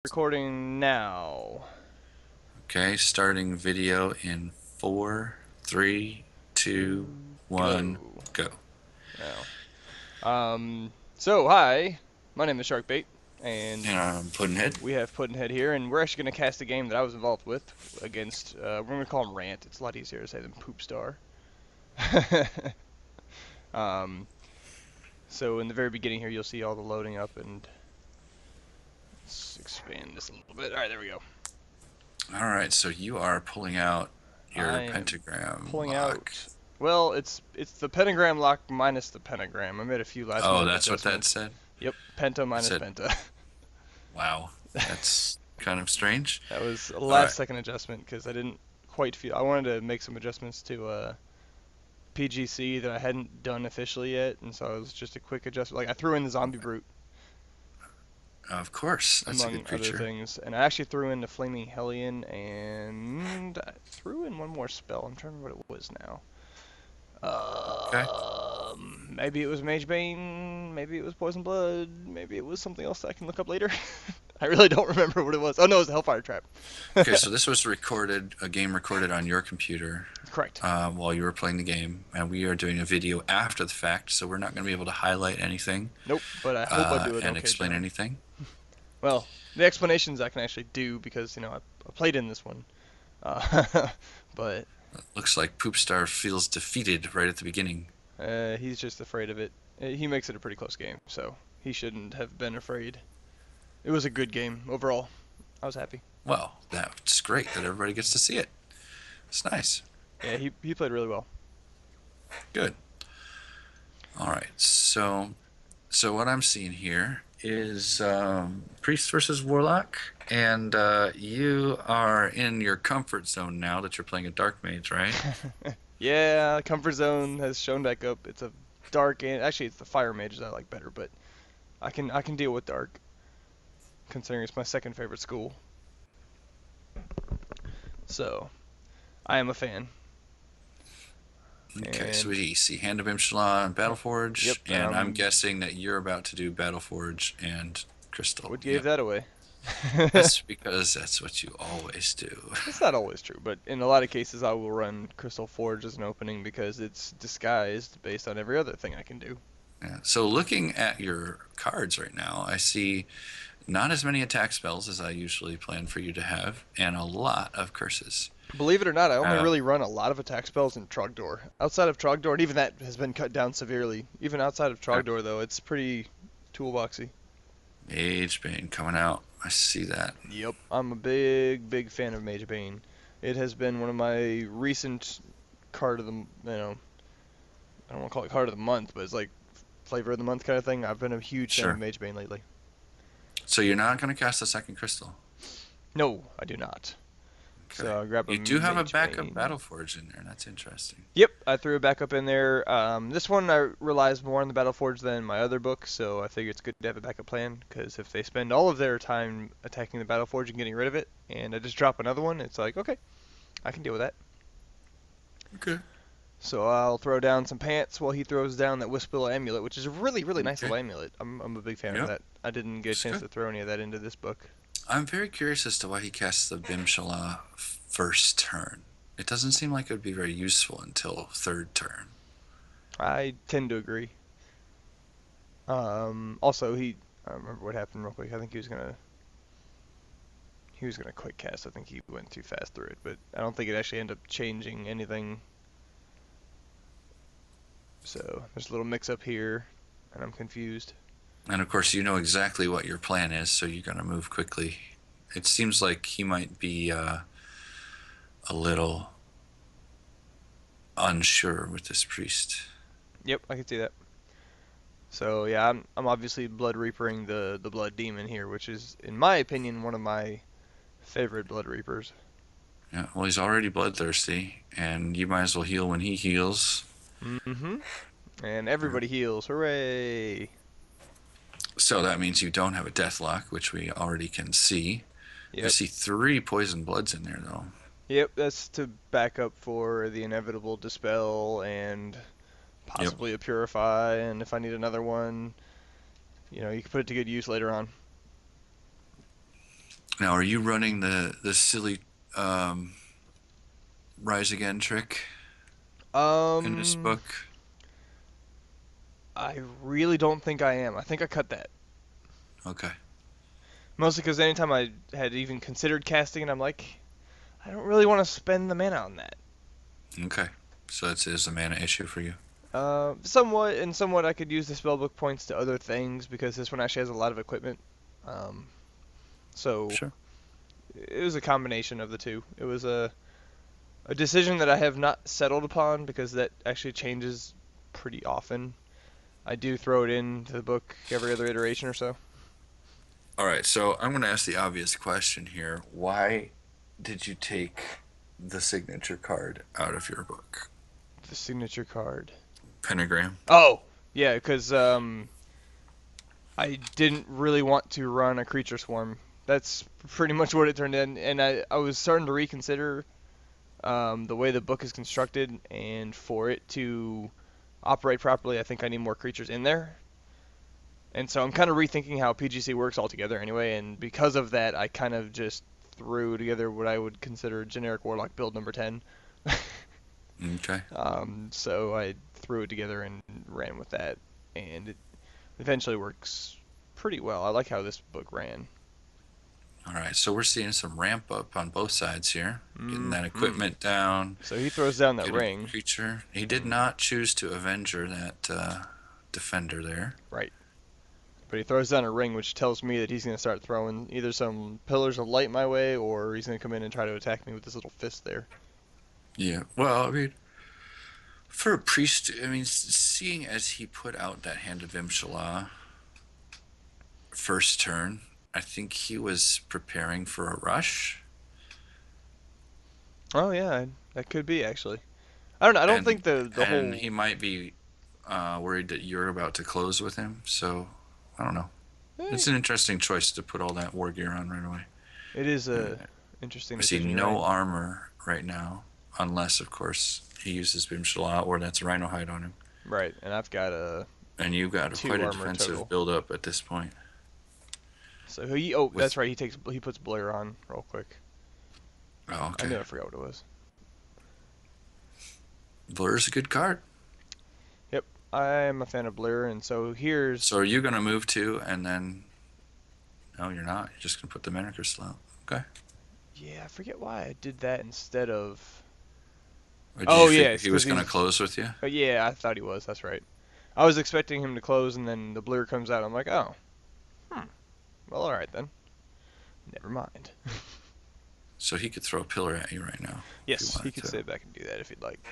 Recording now. Okay, starting video in four, three, two, one, Go. go. Now. Hi. My name is Sharkbait, and And I'm Puddinhead. we have Puddinhead here, and we're actually going to cast a game that I was involved with against, we're going to call him Rant. It's a lot easier to say than Poopstar. um, so in the very beginning here, you'll see all the loading up, and let's expand this a little bit. Alright, there we go. All right, so you are pulling out I your am pentagram pulling lock. out. Well, it's the pentagram lock minus the pentagram. I made a few last Oh, minute that's what that adjustments. said? Yep, penta It minus said, penta. wow, that's kind of strange. That was a All right, last second adjustment because I didn't quite feel. I wanted to make some adjustments to PGC that I hadn't done officially yet, and so it was just a quick adjustment. Like I threw in the zombie brute of course, that's a among good other creature. things, and I actually threw in the flaming hellion, and I threw in one more spell. I'm trying to remember what it was now. Okay. Maybe it was Mage Bane, maybe it was Poison Blood, maybe it was something else that I can look up later. I really don't remember what it was. Oh no, it was the Hellfire Trap. Okay, so this was recorded, a game recorded on your computer Correct. while you were playing the game, and we are doing a video after the fact, so we're not going to be able to highlight anything Nope, but I hope I do an and okay explain job. anything. Well, the explanations I can actually do because I played in this one, uh, but Looks like Poopstar feels defeated right at the beginning. he's just afraid of it. He makes it a pretty close game, so he shouldn't have been afraid. It was a good game overall. I was happy. Well, that's great that everybody gets to see it. It's nice. Yeah, he played really well. Good. All right. So what I'm seeing here is priest versus warlock, and you are in your comfort zone now that you're playing a dark mage, right? Yeah, comfort zone has shown back up. It's a dark and actually it's the fire mages I like better, but I can deal with dark considering it's my second favorite school. So I am a fan. Okay, so And we see Hand of Imshalon and yep, Battleforge, and and I'm guessing that you're about to do Battleforge and Crystal. what gave Yep. that away? That's because that's what you always do. It's not always true, but in a lot of cases I will run Crystal Forge as an opening because it's disguised based on every other thing I can do. Yeah. So looking at your cards right now, I see not as many attack spells as I usually plan for you to have, and a lot of curses. Believe it or not, I only Uh, really run a lot of attack spells in Trogdor. Outside of Trogdor, and even that has been cut down severely. Even outside of okay. Trogdor, though, it's pretty toolboxy. Mage Bane coming out. I see that. Yep, I'm a big, big fan of Mage Bane. It has been one of my recent card of the, I don't want to call it card of the month, but it's like flavor of the month kind of thing. I've been a huge fan of Sure. Mage Bane lately. So you're not going to cast a second crystal. No, I do not. So Okay. I'll grab a You do have a Mage backup Bane. Battleforge in there. That's interesting. Yep, I threw it back up in there. This one relies more on the Battleforge than my other book, so I figure it's good to have a backup plan, because if they spend all of their time attacking the Battleforge and getting rid of it, and I just drop another one, it's like, okay, I can deal with that. Okay. So I'll throw down some pants while he throws down that Wispilla amulet, which is a really, really nice Okay. little amulet. I'm a big fan of Yep. that. I didn't get a It's chance good. to throw any of that into this book. I'm very curious as to why he casts the Bimshala first turn. It doesn't seem like it would be very useful until third turn. I tend to agree. Also, I remember what happened real quick. I think he was gonna quick cast. I think he went too fast through it, but I don't think it actually ended up changing anything. So there's a little mix up here, and I'm confused. And of course, you know exactly what your plan is, so you're going to move quickly. It seems like he might be a little unsure with this priest. Yep, I can see that. So yeah, I'm obviously Blood Reapering the Blood Demon here, which is, in my opinion, one of my favorite Blood Reapers. Yeah, well, he's already bloodthirsty, and you might as well heal when he heals. Mm-hmm. And everybody heals. Hooray! So that means you don't have a deathlock, which we already can see. I Yep. see 3 poison bloods in there, though. Yep, that's to back up for the inevitable Dispel and Yep. possibly a Purify, and if I need another one, you can put it to good use later on. Now, are you running the silly um, Rise Again trick in this Um, book? I really don't think I am. I think I cut that. Okay. Mostly because anytime I had even considered casting it, I'm like, I don't really want to spend the mana on that. Okay. So that is a mana issue for you. Somewhat, and somewhat I could use the spellbook points to other things because this one actually has a lot of equipment. Um, so Sure. it was a combination of the two. It was a decision that I have not settled upon because that actually changes pretty often. I do throw it into the book every other iteration or so. All right. So I'm going to ask the obvious question here. Why did you take the signature card out of your book? The signature card. Pentagram. Oh, yeah, because I didn't really want to run a creature swarm. That's pretty much what it turned in, and I was starting to reconsider the way the book is constructed, and for it to operate properly, I think I need more creatures in there. And so I'm kind of rethinking how PGC works altogether anyway, and because of that, I kind of just threw together what I would consider generic Warlock build number 10. Okay. So I threw it together and ran with that, and it eventually works pretty well. I like how this book ran. All right. So we're seeing some ramp up on both sides here. Getting that Mm-hmm. equipment down. So he throws down that Getting ring. a creature. He did Mm, not choose to Avenger that defender there. right. But he throws down a ring, which tells me that he's going to start throwing either some pillars of light my way, or he's going to come in and try to attack me with this little fist there. Yeah. Well, I mean, for a priest, I mean, seeing as he put out that Hand of Imshala first turn, I think he was preparing for a rush. Oh yeah, that could be actually. I don't know. I don't And think the and whole. he might be worried that you're about to close with him. So I don't know. Eh, It's an interesting choice to put all that war gear on right away. it is a Uh, interesting I see decision. You're right. no armor right now, unless of course he uses Bimshala or that's Rhino hide on him. Right, and I've got a And you've got quite two a armor defensive total. build up at this point. So he. Oh, that's With right. He puts Blair on real quick. oh, I okay, knew I forgot what it was. Blur's a good card. Yep, I'm a fan of Blair, and so here's. So are you gonna move to and then? No, you're not. You're just gonna put the mana crystal out. Okay. Yeah, I forget why I did that instead of. Or did you Oh figure yes, he because was gonna he's. close with you? Yeah, I thought he was. That's right. I was expecting him to close, and then the Blair comes out. I'm like, oh, hmm. Well, all right then. Never mind. So he could throw a pillar at you right now if he Yes, he wanted could to. stay back and do that if he'd like.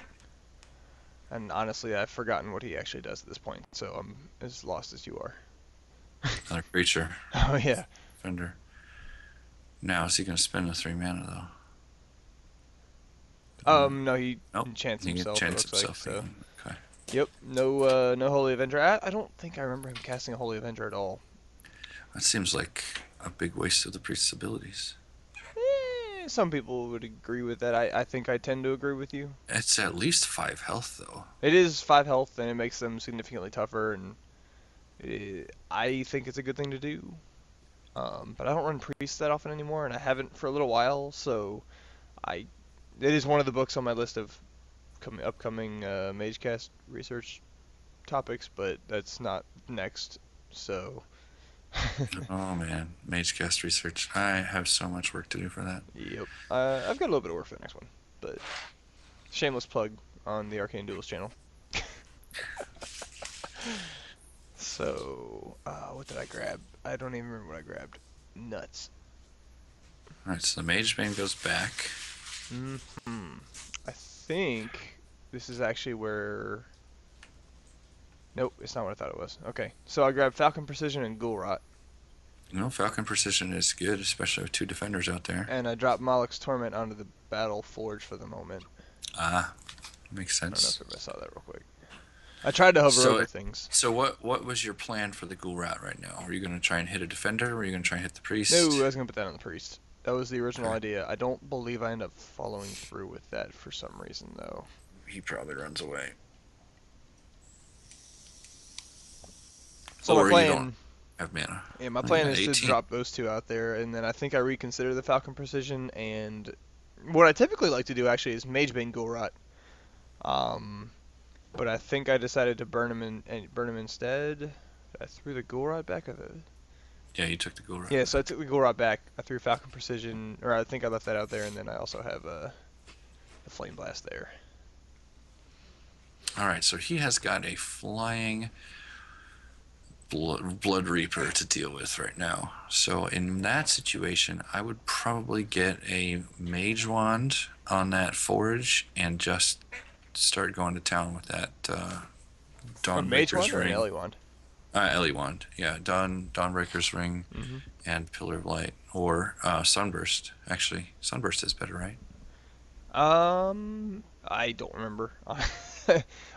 And honestly, I've forgotten what he actually does at this point, so I'm as lost as you are. Another creature, Oh yeah. defender. Now is he gonna spend the 3 mana though? No, he Nope. enchants He can himself. It chance looks like himself so. again. Okay. Yep. No, no Holy Avenger. I don't think I remember him casting a Holy Avenger at all. That seems like a big waste of the priest's abilities. Some people would agree with that. I think I tend to agree with you. It's at least 5 health though. It is 5 health, and it makes them significantly tougher, and I think it's a good thing to do. But I don't run priests that often anymore, and I haven't for a little while. So I, it is one of the books on my list of upcoming MageCast research topics, but that's not next. So Oh man, mage cast research. I have so much work to do for that. yep, I've got a little bit of work for the next one, but shameless plug on the Arcane Duels channel. So, what did I grab? I don't even remember what I grabbed. Nuts. All right, so the mage bane goes back. Hmm. I think this is actually where. Nope, it's not what I thought it was. Okay, so I grabbed Falcon Precision and Ghoul Rot, You know, Falcon Precision is good, especially with 2 defenders out there. and I dropped Moloch's Torment onto the Battle Forge for the moment. Ah, makes I don't know if sense. everybody saw that real quick. I tried to hover So, over things. so what was your plan for the ghoul rat right now? Were you gonna try and hit a defender? Or were you gonna try and hit the No, priest? I was gonna put that on the priest. That was the original Okay. idea. I don't believe I ended up following through with that for some reason, though. He probably runs away. So my Or you don't. plan Have mana. Yeah, my Well, you plan got is to 18. drop those two out there, and then I think I reconsider the Falcon Precision, and what I typically like to do actually is Magebane Ghoul Rot. Um, but I think I decided to burn him burn him instead. I threw the Ghoul Rot back. Yeah, you took the Ghoul Rod Yeah, so I back. took the Ghoul Rot back. I threw Falcon Precision, or I think I left that out there, and then I also have the Flame Blast there. All right, so he has got a flying blood reaper to deal with right now. So in that situation, I would probably get a mage wand on that forge and just start going to town with that A Mage Dawnbreaker's Wand or an ring. Ellie Wand? Ellie wand, yeah, Dawnbreaker's ring Hmm. and Pillar of Light or Sunburst. Actually, Sunburst is better, right? I don't remember.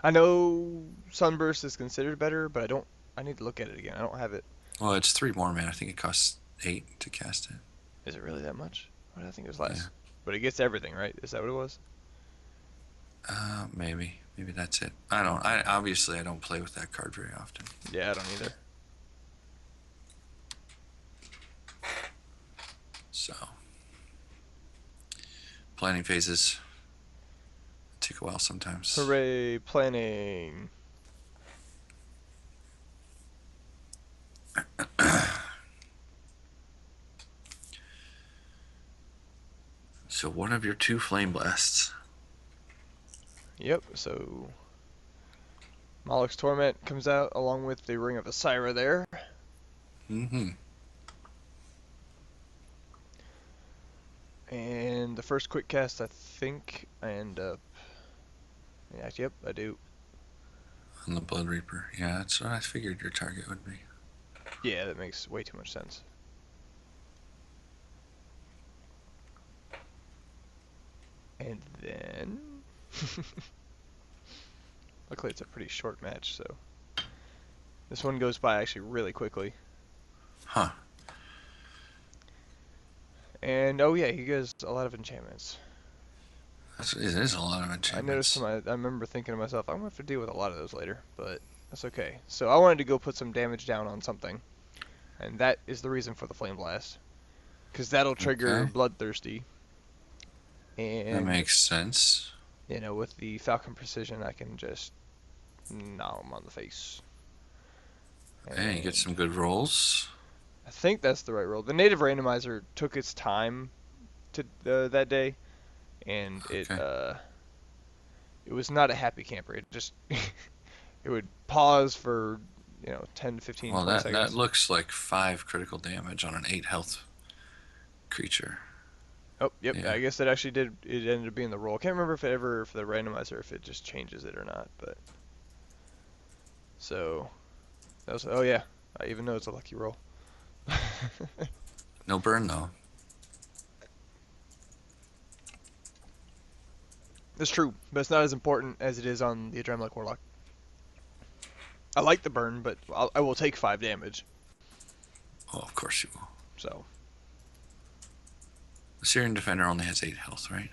I know Sunburst is considered better, but I don't. I need to look at it again. I don't have it. Well, it's 3 more mana. I think it costs 8 to cast it. Is it really that much? What did I think it was Yeah. less? But it gets everything, right? Is that what it was? Maybe that's it. I don't. I obviously I don't play with that card very often. Yeah, I don't either. So planning phases take a while sometimes. Hooray, planning. So one of your 2 flame blasts. Yep, so Moloch's Torment comes out along with the Ring of Asira there. Mm-hmm. And the first quick cast, I think I end up. Yeah, yep, I do. On the Blood Reaper. Yeah, that's what I figured your target would be. Yeah, that makes way too much sense. And then. Luckily, it's a pretty short match, so. This one goes by actually really quickly. Huh. And oh yeah, he does a lot of enchantments. It is a lot of I enchantments. noticed I remember thinking to myself, I'm gonna have to deal with a lot of those later, but that's okay. So I wanted to go put some damage down on something, and that is the reason for the Flame Blast, because that'll trigger Okay. Bloodthirsty. That And makes sense. you know, with the Falcon Precision, I can just gnaw him on the face. Hey, you get And some good rolls. I think that's the right roll. The native randomizer took its time to that day, and Okay. it was not a happy camper. It just it would pause for 10 to 15, Well, 20 that seconds. looks like 5 critical damage on an 8 health creature. Oh, yep. Yeah. I guess it actually did. It ended up being the roll. I can't remember if it ever for the randomizer if it just changes it or not. But so that was. Oh yeah. I even know it's a lucky roll. No burn though. That's true, but it's not as important as it is on the Adrenaline Warlock. I like the burn, but I will take 5 damage. Oh, of course you will. So The Syrian Defender only has 8 health, right?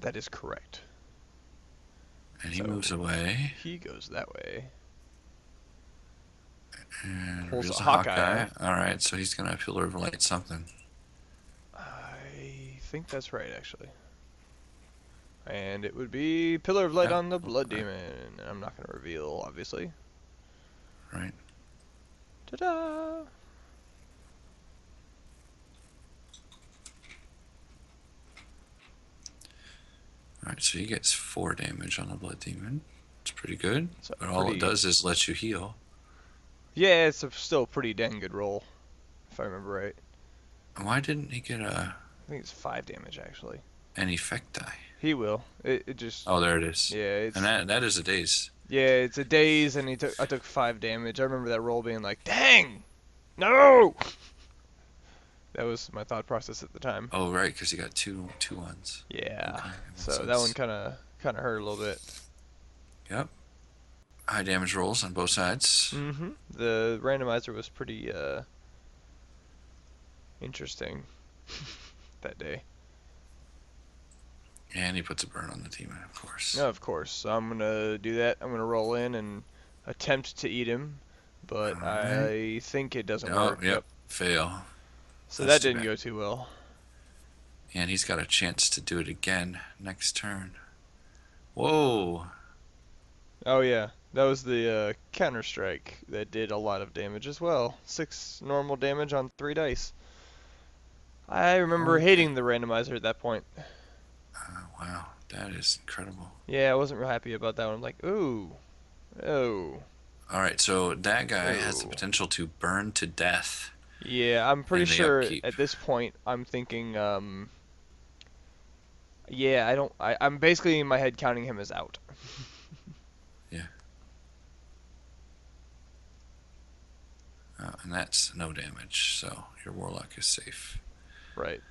that is correct. And he So moves away he goes that way. and Pulls reveals a a Hawkeye Hawkeye. out. Alright, so he's gonna Pillar of Light something. I think that's right, actually. And it would be Pillar of Light Yeah. on the Blood Okay. Demon. I'm not going to reveal, obviously. Right. Ta-da! Alright, so he gets 4 damage on the Blood Demon. It's pretty good. It's a But all it pretty... does is let you heal. Yeah, it's still a pretty dang good roll, if I remember right. Why didn't he get I think it's 5 damage, actually. an effect die? He will. It just... Oh, there it is. Yeah, it's... And that is a daze. Yeah, it's a daze, and I took 5 damage. I remember that roll being like, dang! No! That was my thought process at the time. Oh, right, because he got two ones. Yeah. Okay, makes So that one sense. kind of hurt a little bit. Yep. High damage rolls on both sides. Mm-hmm. The randomizer was pretty interesting that day. And he puts a burn on the demon, of course. No, of course. So I'm gonna do that. I'm gonna roll in and attempt to eat him. but Alright. I think it doesn't Oh, work. yep. Yep. Fail. So That's that too didn't bad. go too well. And he's got a chance to do it again next turn. Whoa. Oh yeah, that was the counter strike that did a lot of damage as well. 6 normal damage on 3 dice. I remember Okay. hating the randomizer at that point. Wow. That is incredible. Yeah, I wasn't real happy about that one. I'm like, ooh, oh, Alright, so that guy has the oh. potential to burn to death Yeah, I'm pretty in the sure upkeep. at this point I'm thinking, yeah, I'm basically in my head counting him as out. Yeah. And that's no damage, so your warlock is safe. Right.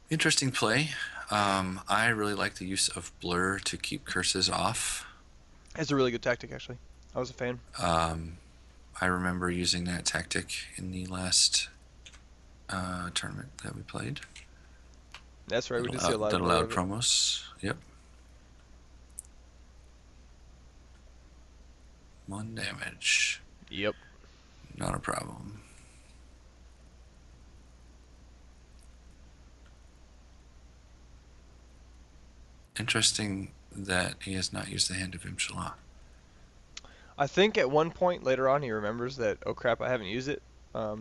Interesting play. I really like the use of blur to keep curses off. It's a really good tactic, actually. I was a fan. Um, I remember using that tactic in the last tournament that we played. That's right, we did see a lot That of blur allowed of it. promos. Yep. 1 damage. Yep. Not a problem. Interesting that he has not used the Hand of Imshallah. I think at one point later on he remembers that, oh crap, I haven't used it.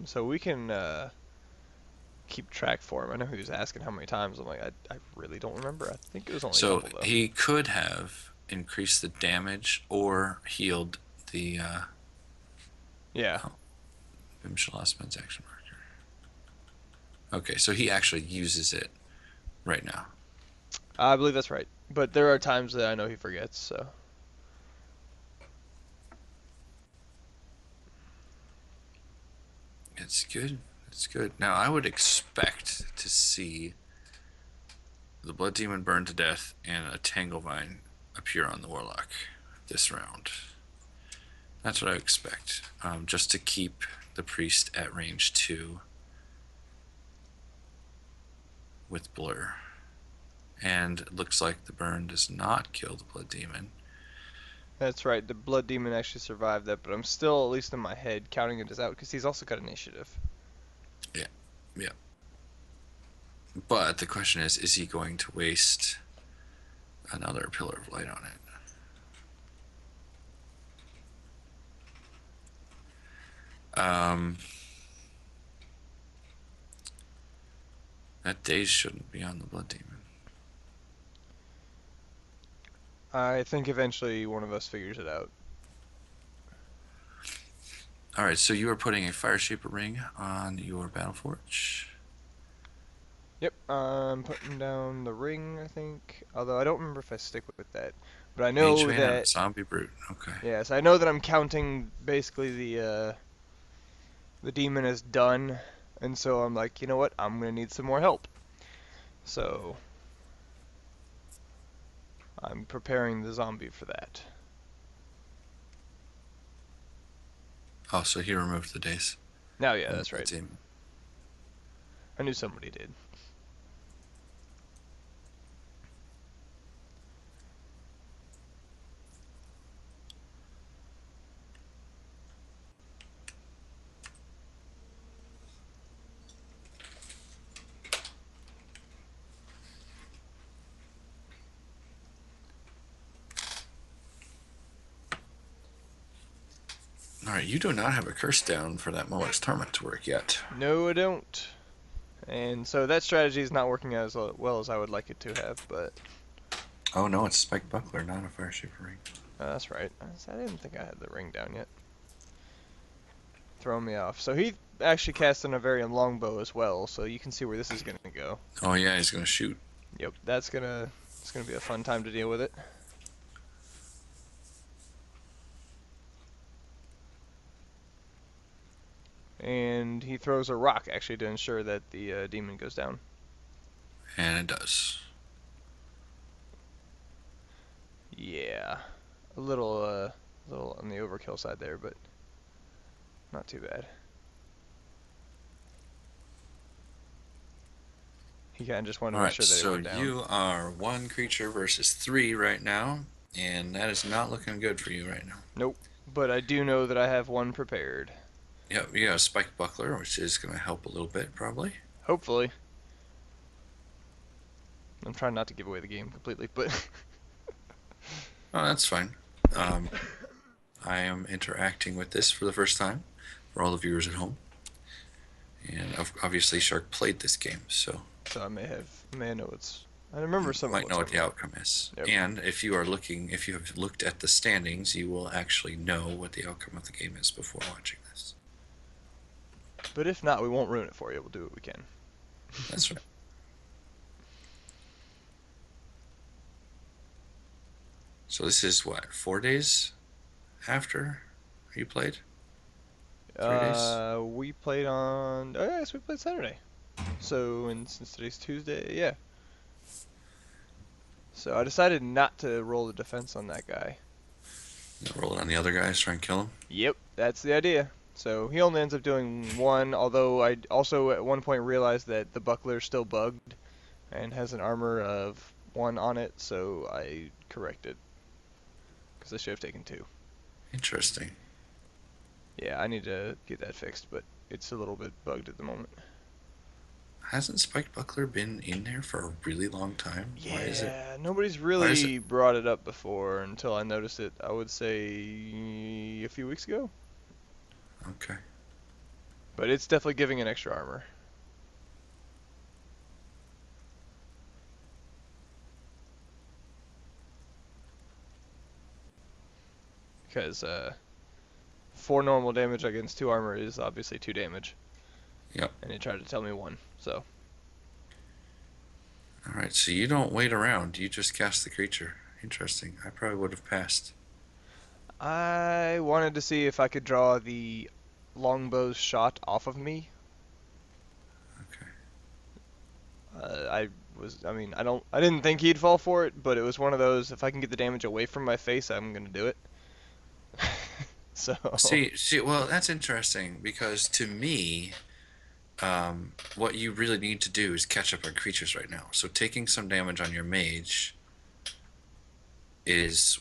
So we can keep track for him. I know he was asking how many times. I'm like, I really don't remember. I think it was only a So couple though. he could have increased the damage or healed the Yeah, oh, Imshallah spends action marker. Okay, so he actually uses it right now. I believe that's right. But there are times that I know he forgets. So It's good. It's good. Now I would expect to see the Blood Demon burn to death and a Tanglevine appear on the Warlock this round. That's what I expect. Just to keep the Priest at range 2 with Blur. And it looks like the burn does not kill the Blood Demon. that's right. The Blood Demon actually survived that, but I'm still, at least in my head, counting it as out because he's also got initiative. Yeah, yeah. But the question is he going to waste another Pillar of Light on it? That daze shouldn't be on the Blood Demon. I think eventually one of us figures it out. Alright, so you are putting a Fire Shaper Ring on your Battleforge. Yep, I'm putting down the ring, I think. Although I don't remember if I stick with that. But I Mage know Vein and that, a Zombie Brute. Okay. yes, I know that I'm counting basically the demon as done. And so I'm like, you know what? I'm going to need some more help. So I'm preparing the zombie for that. Oh, so he removed the daze Now, yeah, from the that's Blood right. Demon. I knew somebody did. Alright, you do not have a curse down for that Moax Torment to work yet. No, I don't. And so that strategy is not working as well as I would like it to have, but Oh no, it's Spike Buckler, not a Fire Shaper Ring. that's right. I didn't think I had the ring down yet. Throwing me off. So he actually cast in a very longbow as well, so you can see where this is going to go. Oh yeah, he's gonna shoot. Yep, it's gonna be a fun time to deal with it. And he throws a rock actually to ensure that the demon goes down. And it does. Yeah, a little on the overkill side there, but not too bad. He kind of just wanted All to make right, sure that it so went down. you are one creature versus three right now, and that is not looking good for you right now. Nope. But I do know that I have one prepared. Yep, you got a spike buckler, which is going to help a little bit, probably. Hopefully. I'm trying not to give away the game completely, but Oh, that's fine. Um, I am interacting with this for the first time for all the viewers at home. And obviously, Shark played this game, so so I may know what's. I remember some of might know what's what the coming. outcome is. Yep. And if you have looked at the standings, you will actually know what the outcome of the game is before watching this. But if not, we won't ruin it for you. We'll do what we can. That's right. So this is what, 4 days after you played? 3 days? We played on. Oh, yes, we played Saturday. So, and since today's Tuesday, yeah. So I decided not to roll the defense on that guy. Roll it on the other guys, try and kill him. Yep, that's the idea. So he only ends up doing one, although I also at one point realized that the buckler's still bugged and has an armor of 1 on it, so I corrected. Because I should have taken 2. Interesting. Yeah, I need to get that fixed, but it's a little bit bugged at the moment. Hasn't Spike Buckler been in there for a really long time? Yeah, Why is it? nobody's Why is it? really brought it up before until I noticed it, I would say a few weeks ago. Okay. But it's definitely giving an extra armor. Because 4 normal damage against 2 armor is obviously 2 damage. Yep. And he tried to tell me 1, so. Alright, so you don't wait around, you just cast the creature. Interesting. I probably would have passed. I wanted to see if I could draw the longbow's shot off of me. Okay. I didn't think he'd fall for it, but it was one of those, if I can get the damage away from my face, I'm going to do it. So. Well, that's interesting because to me, what you really need to do is catch up on creatures right now. So taking some damage on your mage is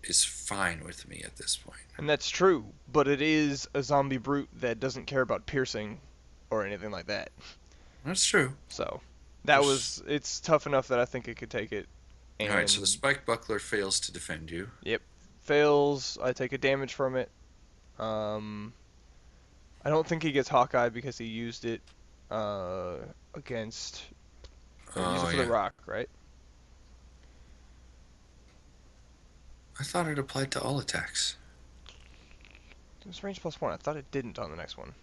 fine with me at this point. And that's true, but it is a zombie brute that doesn't care about piercing or anything like that. That's true. So, it's tough enough that I think it could take it. And, Alright, so the Spike Buckler fails to defend you. Yep. Fails, I take a damage from it. I don't think he gets Hawkeye because he used it against. Use it for the rock, right? I thought it applied to all attacks. It was range +1. I thought it didn't on the next one.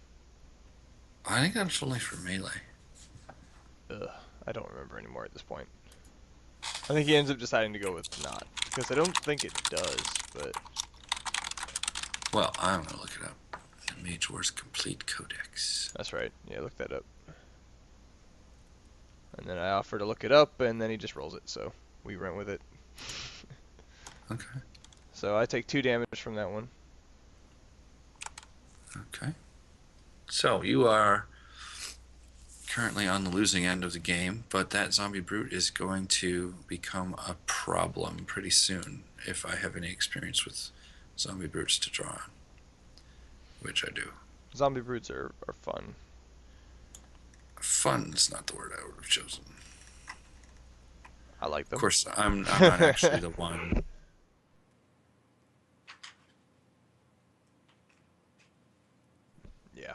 I think that's only for melee. Ugh, I don't remember anymore at this point. I think he ends up deciding to go with not, because I don't think it does, but. Well, I'm gonna look it up. The Mage Wars Complete Codex. That's right. Yeah, look that up. And then I offer to look it up, and then he just rolls it, so we went with it. Okay. So I take 2 damage from that one. Okay. So you are currently on the losing end of the game, but that zombie brute is going to become a problem pretty soon if I have any experience with zombie brutes to draw on, which I do. Zombie brutes are fun. Fun is not the word I would have chosen. I like them. Of course, I'm not actually the one. Yeah.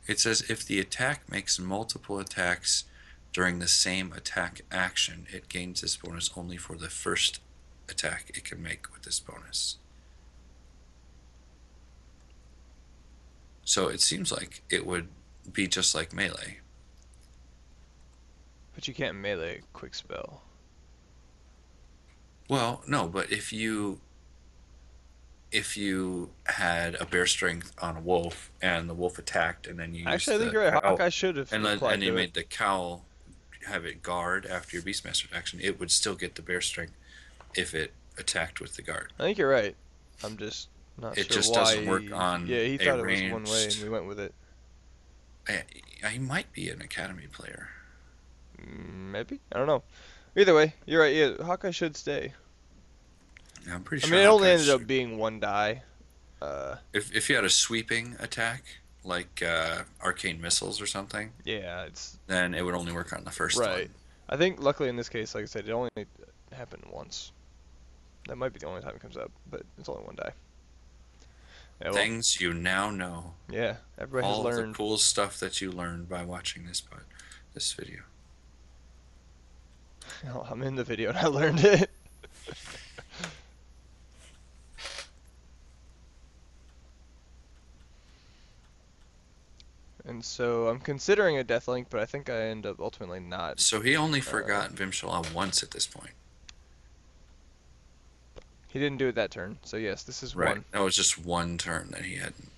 It says if the attack makes multiple attacks during the same attack action, it gains this bonus only for the first attack it can make with this bonus. So it seems like it would be just like melee. But you can't melee a quick spell. Well, no, but if you had a bear strength on a wolf and the wolf attacked and then you Actually, I think used you're the right. cowl, Hawkeye should have applied and you to made it. the cowl have it guard after your Beastmaster action, it would still get the bear strength if it attacked with the guard. I think you're right. I'm just Not It sure just why. doesn't work on Yeah, he a thought it was one way, and ranged. we went with it. I might be an academy player. Maybe, I don't know. Either way, you're right. Yeah, Hawkeye should stay. I'm pretty I sure mean, it only Hawkeye ended up should. being one die. Uh, If you had a sweeping attack like arcane missiles or something, yeah, it's then it would only work on the first right. one. I think luckily in this case, like I said, it only happened once. That might be the only time it comes up, but it's only one die. Yeah, well, Things you now know. yeah, everybody has All the learned. cool stuff that you learned by watching this video. I'm in the video and I learned it. And so I'm considering a death link, but I think I end up ultimately not. So he only Uh, forgot Vimshala once at this point. he didn't do it that turn, so yes, this is Right. one. That was just one turn that he hadn't.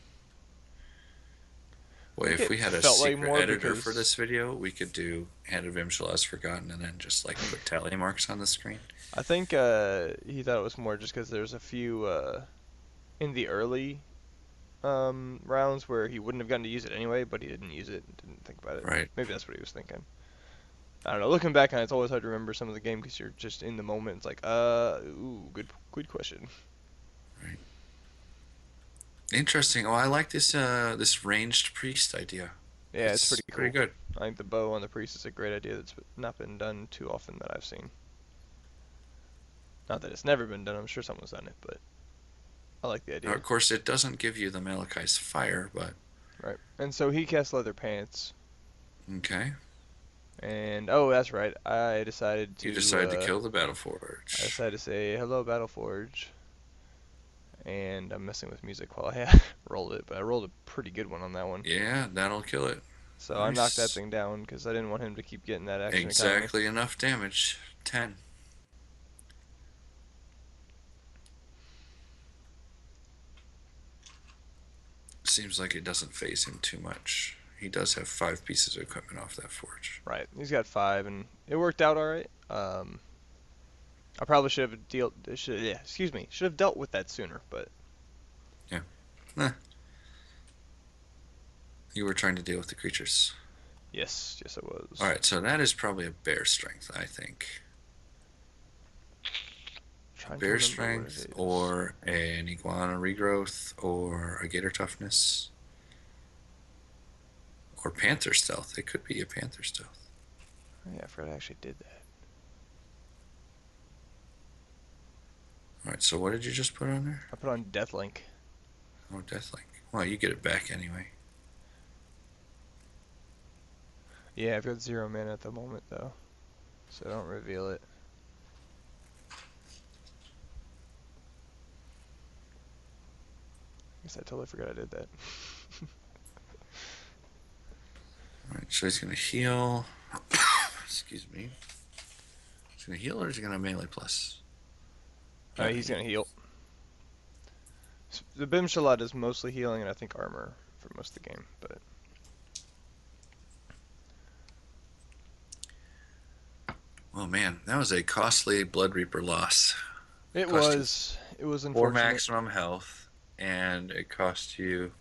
I Boy, think if it we had a felt like secret more editor for because this video, we could do Hand of Vimshala as Forgotten and then just like put tally marks on the screen. I think he thought it was more just because there's a few in the early rounds where he wouldn't have gotten to use it anyway, but he didn't use it and didn't think about it. Right. Maybe that's what he was thinking. I don't know. Looking back on it, it's always hard to remember some of the game because you're just in the moment. It's like, ooh, good question. Right. Interesting. Oh, I like this ranged priest idea. Yeah, it's It's pretty pretty cool. good. I think the bow on the priest is a great idea that's not been done too often that I've seen. Not that it's never been done. I'm sure someone's done it, but I like the Now, idea. of course, it doesn't give you the Malachite's fire, but Right. And so he cast leather pants. okay. And oh, that's right. I decided You to decide to kill the I Battleforge. decided to say hello Battleforge. And I'm messing with music while I rolled it, but I rolled a pretty good one on that one. Yeah, that'll kill it. So I knocked that Nice. thing down because I didn't want him to keep getting that action economy. Exactly enough damage. 10. Seems like it doesn't phase him too much. He does have 5 pieces of equipment off that forge. Right. He's got 5, and it worked out all right. I probably should have dealt with that sooner, but Yeah. Eh, you were trying to deal with the creatures. yes, yes, it was. Alright, so that is probably a bear strength, I think. Trying to Bear remember what strength, it is. or an iguana regrowth, or a gator toughness, or panther stealth. It could be a panther stealth. Yeah, I forgot I actually did that. Alright, so what did you just put on there? I put on Deathlink. Oh, Deathlink. Well, you get it back anyway. Yeah, I've got 0 mana at the moment though, so don't reveal it. I guess I totally forgot I did that. Alright, so he's gonna heal. Excuse me. He's gonna heal or is he gonna melee plus? He's gonna heal. The Bim Shalat is mostly healing and I think armor for most of the game, but Oh man, that was a costly Blood Reaper loss. it Cost you was four unfortunate. maximum health, and it cost you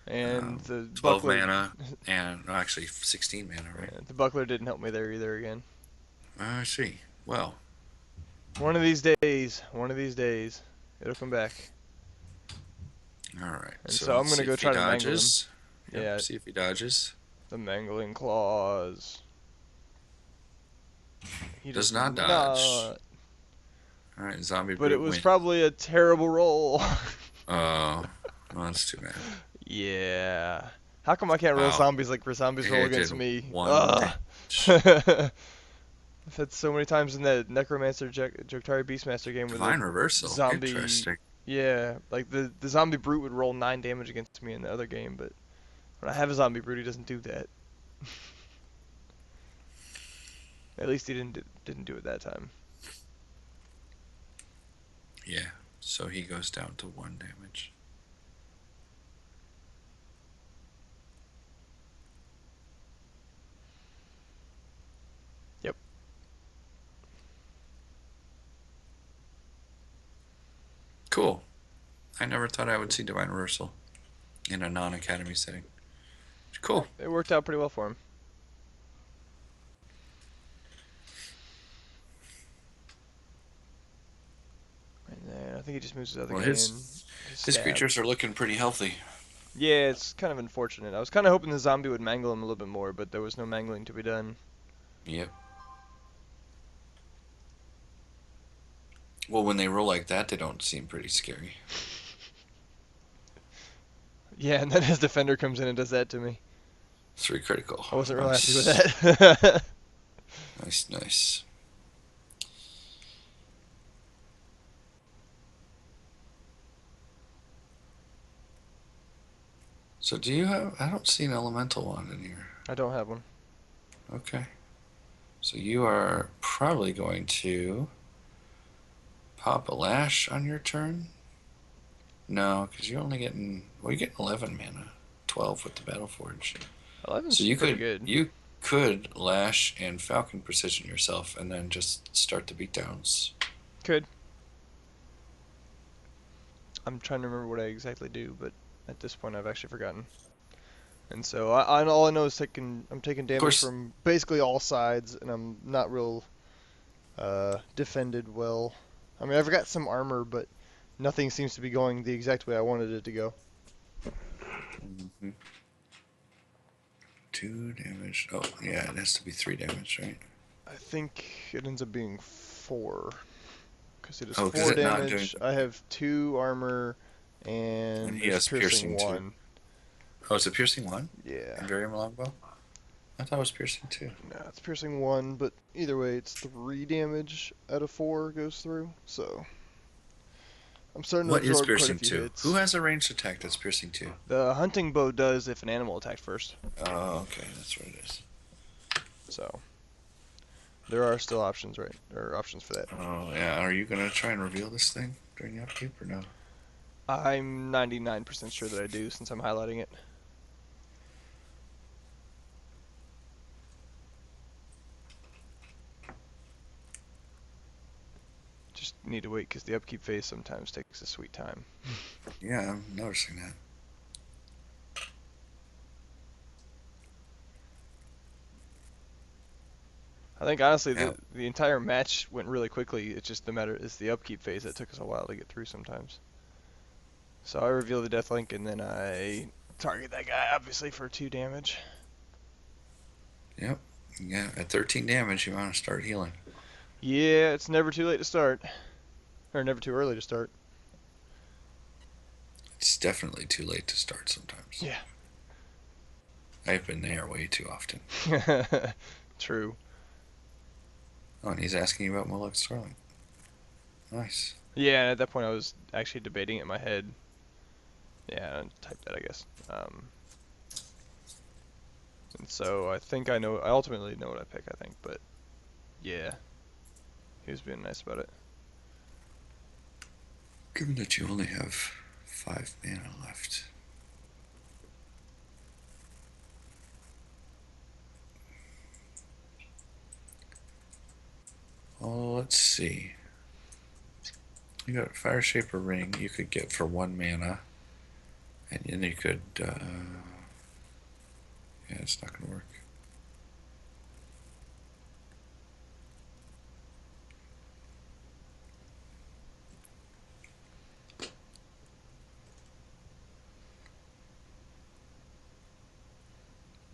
And the 12 buckler, mana, and no, actually 16 mana, right? the buckler didn't help me there either again. I see. Well, One of these days, it'll come back. all right. And So so I'm let's gonna see go if he try to mangle him. dodges. Yep, Yeah, see if he dodges. the mangling claws. He Does does not dodge. All right, Zombie But it Brute was wins. probably a terrible roll. Oh, well, that's too bad. Yeah. How come I can't roll Wow. zombies like zombies roll It did against me? 1 Ugh. damage. I've had so many times in the Necromancer Joktari Beastmaster game where the Divine Reversal. zombie, Interesting. yeah, like the zombie brute would roll 9 damage against me in the other game, but when I have a zombie brute, he doesn't do that. At least he didn't do it that time. Yeah. So he goes down to 1 damage. Yep. Cool. I never thought I would see Divine Reversal in a non-academy setting. Cool. It worked out pretty well for him. And then I think he just moves his other Well, guy in. Just his stab. creatures are looking pretty healthy. Yeah, it's kind of unfortunate. I was kind of hoping the zombie would mangle him a little bit more, but there was no mangling to be done. Yep. Well, when they roll like that, they don't seem pretty scary. Yeah, and then his defender comes in and does that to me. 3 critical. I wasn't real happy with Nice. that. Nice, nice. So do you have... I don't see an elemental wand in here. I don't have one. Okay. So you are probably going to pop a lash on your turn? No, because you're only getting... Well, you're getting 11 mana. 12 with the Battle Forge. 11's So you pretty could good. you could lash and Falcon Precision yourself and then just start the beatdowns. Could. I'm trying to remember what I exactly do, but at this point I've actually forgotten. And so all I know is I'm taking Of damage course, from basically all sides, and I'm not real defended well. I mean, I've got some armor, but nothing seems to be going the exact way I wanted it to go. mm-hmm. 2 damage. Oh, yeah, it has to be 3 damage, right? I think it ends up being 4. Because it is Oh, because 4 it not doing... damage. I have 2 armor, And and he there's has piercing piercing too. 1. Oh, is it piercing 1? Yeah. Invarium longbow? I thought it was piercing 2. No, it's piercing 1, but either way, it's 3 damage out of 4 goes through, so... I'm starting to What is absorb quite a piercing few 2? hits. Who has a ranged attack that's piercing 2? The hunting bow does if an animal attacked first. Oh, okay, that's what it is. So there are still options, right? There are options for that. Oh, yeah. Are you going to try and reveal this thing during the upkeep or no? I'm 99% sure that I do since I'm highlighting it. Just need to wait because the upkeep phase sometimes takes a sweet time. Yeah, I'm noticing that. I think honestly Yeah. the entire match went really quickly. It's just it's the upkeep phase that took us a while to get through sometimes. So I reveal the Deathlink and then I target that guy obviously for 2 damage. Yep. Yeah, at 13 damage, you want to start healing. Yeah, it's never too late to start. Or never too early to start. It's definitely too late to start sometimes. Yeah. I've been there way too often. True. Oh, and he's asking you about Moloch Sterling. Nice. Yeah, and at that point I was actually debating it in my head. Yeah, I typed that, I guess. And so I think I ultimately know what I pick, I think, but yeah. He was being nice about it. Given that you only have 5 mana left. Oh, let's see. You got a Fire Shaper Ring you could get for 1 mana. And then you could, yeah, it's not going to work.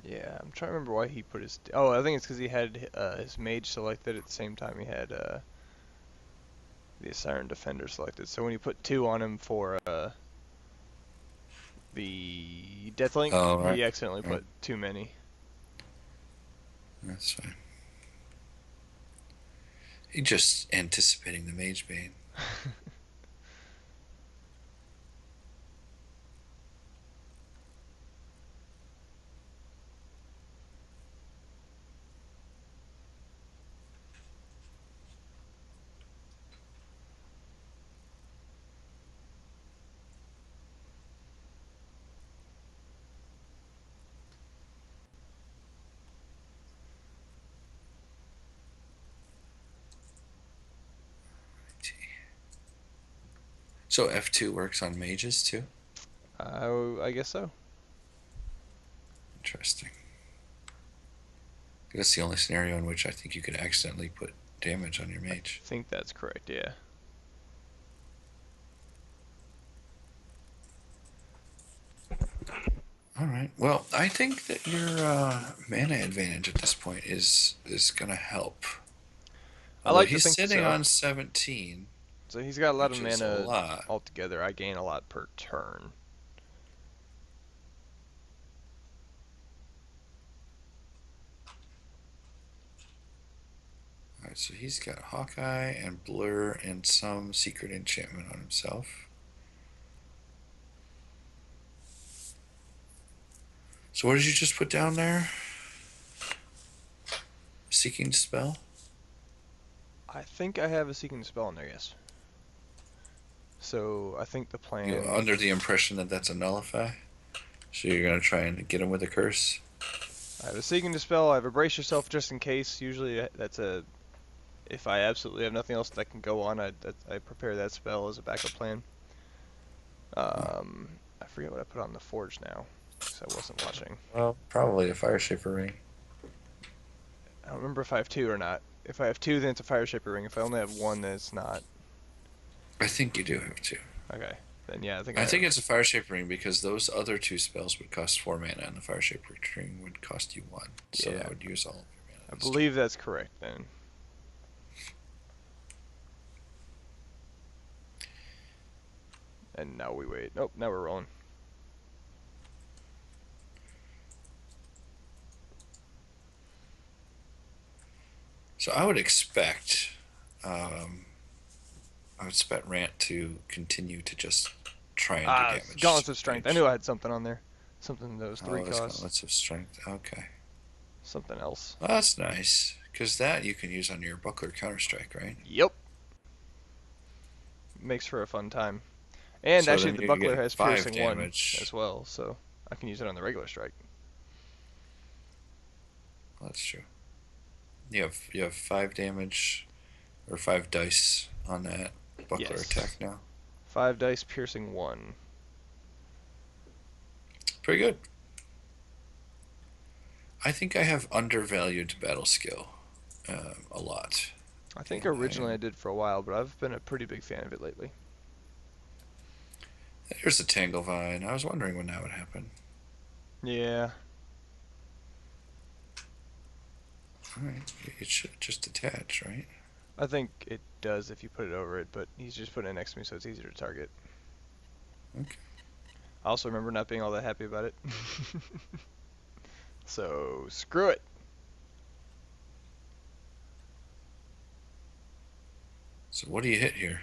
Yeah, I'm trying to remember why he put his... Oh, I think it's because he had his mage selected at the same time he had the Siren Defender selected. So when you put 2 on him for the Deathlink, Oh, right. he accidentally Right. put too many. That's fine. He's just anticipating the Mage Bane. So F2 works on mages too? I guess so. Interesting. That's the only scenario in which I think you could accidentally put damage on your I mage. think that's correct, yeah. All right. Well, I think that your mana advantage at this point is gonna help. I Although like to he's think sitting so. on 17, So he's got a lot of which is a mana lot. altogether. I gain a lot per turn. All right, so he's got Hawkeye and Blur and some secret enchantment on himself. So what did you just put down there? Seeking spell? I think I have a Seeking Spell in there, yes. So I think the You're plan... under the impression that that's a nullify? So you're gonna try and get him with a curse? I have a Seeking Dispel, I have a Brace Yourself just in case. Usually that's a... If I absolutely have nothing else that can go on, I prepare that spell as a backup plan. I forget what I put on the Forge now, because I wasn't watching. Well, probably a Fire Shaper ring. I don't remember if I have two or not. If I have two, then it's a Fire Shaper Ring. If I only have one, then it's not. I think you do have two. Okay. Then yeah, I think I I think have. it's a Fire Shaper ring because those other two spells would cost 4 mana, and the Fire Shaper ring would cost you 1. So Yeah. that would use all of your mana. I this believe that's correct then. And now we wait. Nope, now we're rolling. So I would expect, I would expect Rant to continue to just try and do damage. Gauntlets of Strength. I knew I had something on there. Something that was 3 Oh, it's costs. Gauntlets of Strength. Okay. Something else. Well, that's nice. Because that you can use on your Buckler Counterstrike, right? Yep. Makes for a fun time. And So actually, then the you Buckler get has 5 Piercing 1 damage. as well, so I can use it on the regular strike. Well, that's true. You have 5 damage or 5 dice on that Buckler Yes. attack now. 5 dice, Piercing 1. Pretty good. I think I have undervalued battle skill a lot. I think And originally I did for a while, but I've been a pretty big fan of it lately. There's the Tangle Vine. I was wondering when that would happen. Yeah. Alright, it should just attach, right? I think it does if you put it over it, but he's just putting it next to me so it's easier to target. Okay. I also remember not being all that happy about it. So, screw it. So what do you hit here?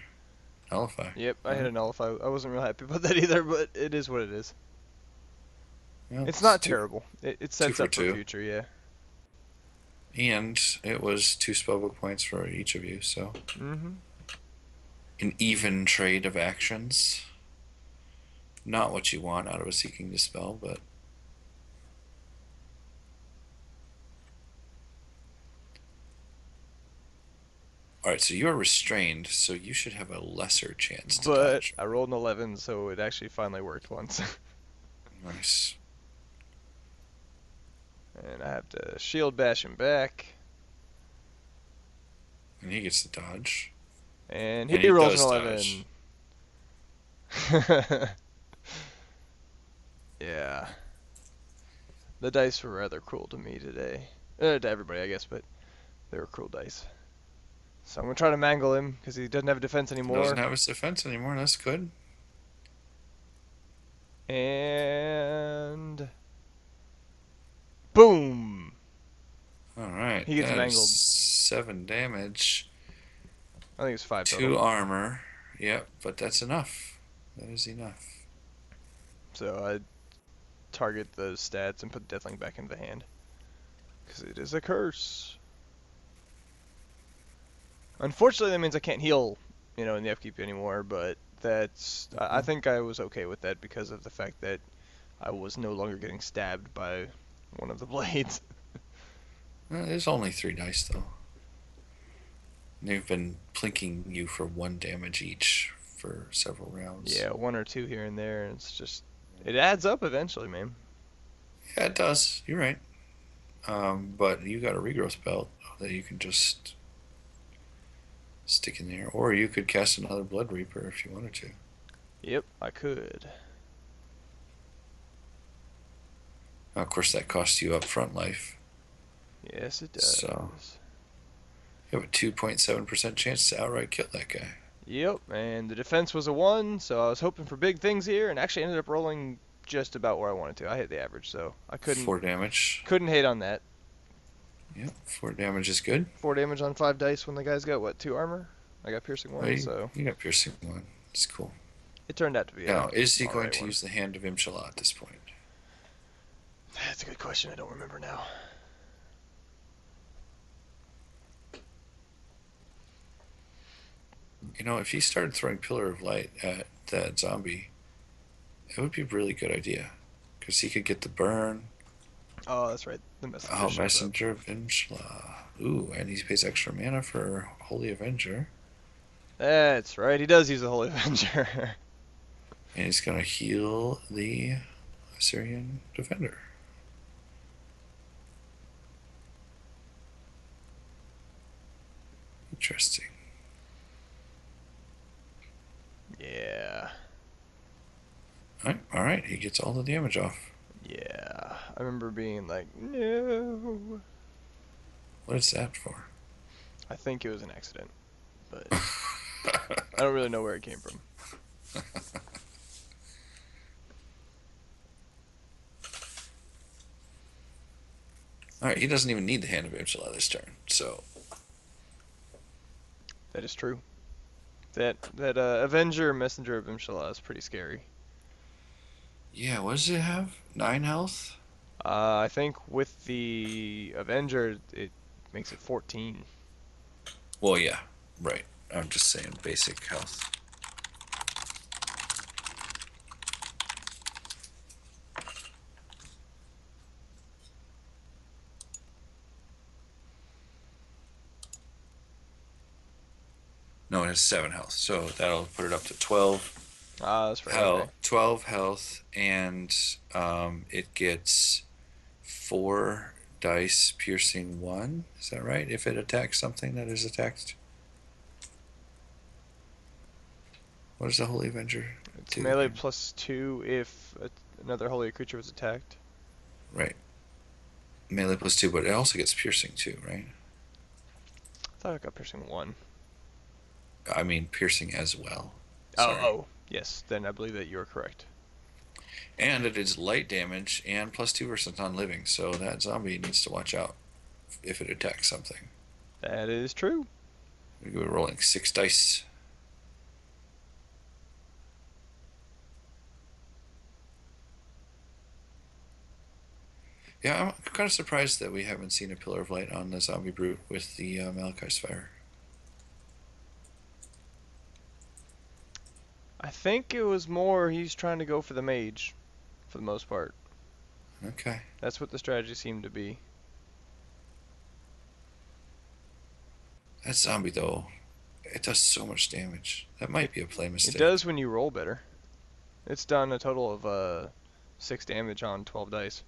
Nullify. Yep, I hit Right? a nullify. I wasn't real happy about that either, but it is what it is. Well, It's not two, terrible. It 2 sets for up for 2. future, yeah. And it was 2 spellbook points for each of you, so Mm-hmm. an even trade of actions. Not what you want out of a Seeking Dispel, but alright, so you're restrained, so you should have a lesser chance to But dodge. I rolled an 11, so it actually finally worked once. Nice. And I have to shield bash him back. And he gets to dodge. And And he he rolls an does 11. dodge. Yeah. The dice were rather cruel to me today. To everybody, I guess, but they were cruel dice. So I'm going to try to mangle him because he doesn't have a defense Doesn't anymore. have his defense anymore, that's good. And... Boom! Alright, He gets that is mangled. 7 damage. I think it's 5 2 total. armor. Yep, but that's enough. That is enough. So I target those stats and put Deathling back into the hand. Because it is a curse. Unfortunately, that means I can't heal, in the upkeep anymore, but that's... I think I was okay with that because of the fact that I was no longer getting stabbed by one of the blades. There's only 3 dice, though. They've been plinking you for 1 damage each for several rounds. Yeah, one or two here and there, and it's just it adds up eventually, man. Yeah, it does. You're right. But you got a regrowth belt that you can just stick in there, or you could cast another Blood Reaper if you wanted to. Yep, I could. Now, of course, that costs you upfront life. Yes, it So does. you have a 2.7% chance to outright kill that guy. Yep, and the defense was a 1, so I was hoping for big things here, and actually ended up rolling just about where I wanted to. I hit the average, so I couldn't 4 damage. hate on that. Yep, 4 damage is good. 4 damage on 5 dice when the guy's got, what, 2 armor? I got piercing Well, 1, so you got piercing 1. It's cool. it turned out to be Now, a is he going alright to one. use the Hand of Imshala at this point? That's a good question. I don't remember now. You know, if he started throwing Pillar of Light at that zombie, it would be a really good idea. Because he could get the burn. Oh, that's right. The messenger Oh, shows up. Messenger of Imshala. Ooh, and he pays extra mana for Holy Avenger. That's right. He does use the Holy Avenger. And he's going to heal the Assyrian Defender. Interesting. Yeah. Alright, he gets all the damage off. Yeah. I remember being like, no. What is that for? I think it was an accident, but I don't really know where it came from. Alright, he doesn't even need the Hand of Imshala this turn, so. That is true. That Avenger Messenger of Imshala is pretty scary. Yeah, what does it have? 9 health? I think with the Avenger, it makes it 14. Well, yeah, right. I'm just saying basic health. No, it has 7 health, so that'll put it up to 12 Ah, that's right. health. Okay. 12 health, and it gets 4 dice piercing 1. Is that right? If it attacks something that is attacked. What does the Holy Avenger It's do? melee Again? +2 if another holy creature was attacked. Right. Melee +2, but it also gets piercing too, right? I thought I got piercing 1. I mean, piercing as well. Oh, Sorry. oh, yes. Then I believe that you are correct. And it is light damage and +2 versus non-living, so that zombie needs to watch out if it attacks something. That is true. We're rolling 6 dice. Yeah, I'm kind of surprised that we haven't seen a Pillar of Light on the Zombie Brute with the Malachi's Fire. I think it was more he's trying to go for the mage, for the most part. Okay. That's what the strategy seemed to be. That zombie, though, it does so much damage. That might be a play mistake. It does when you roll better. It's done a total of 6 damage on 12 dice.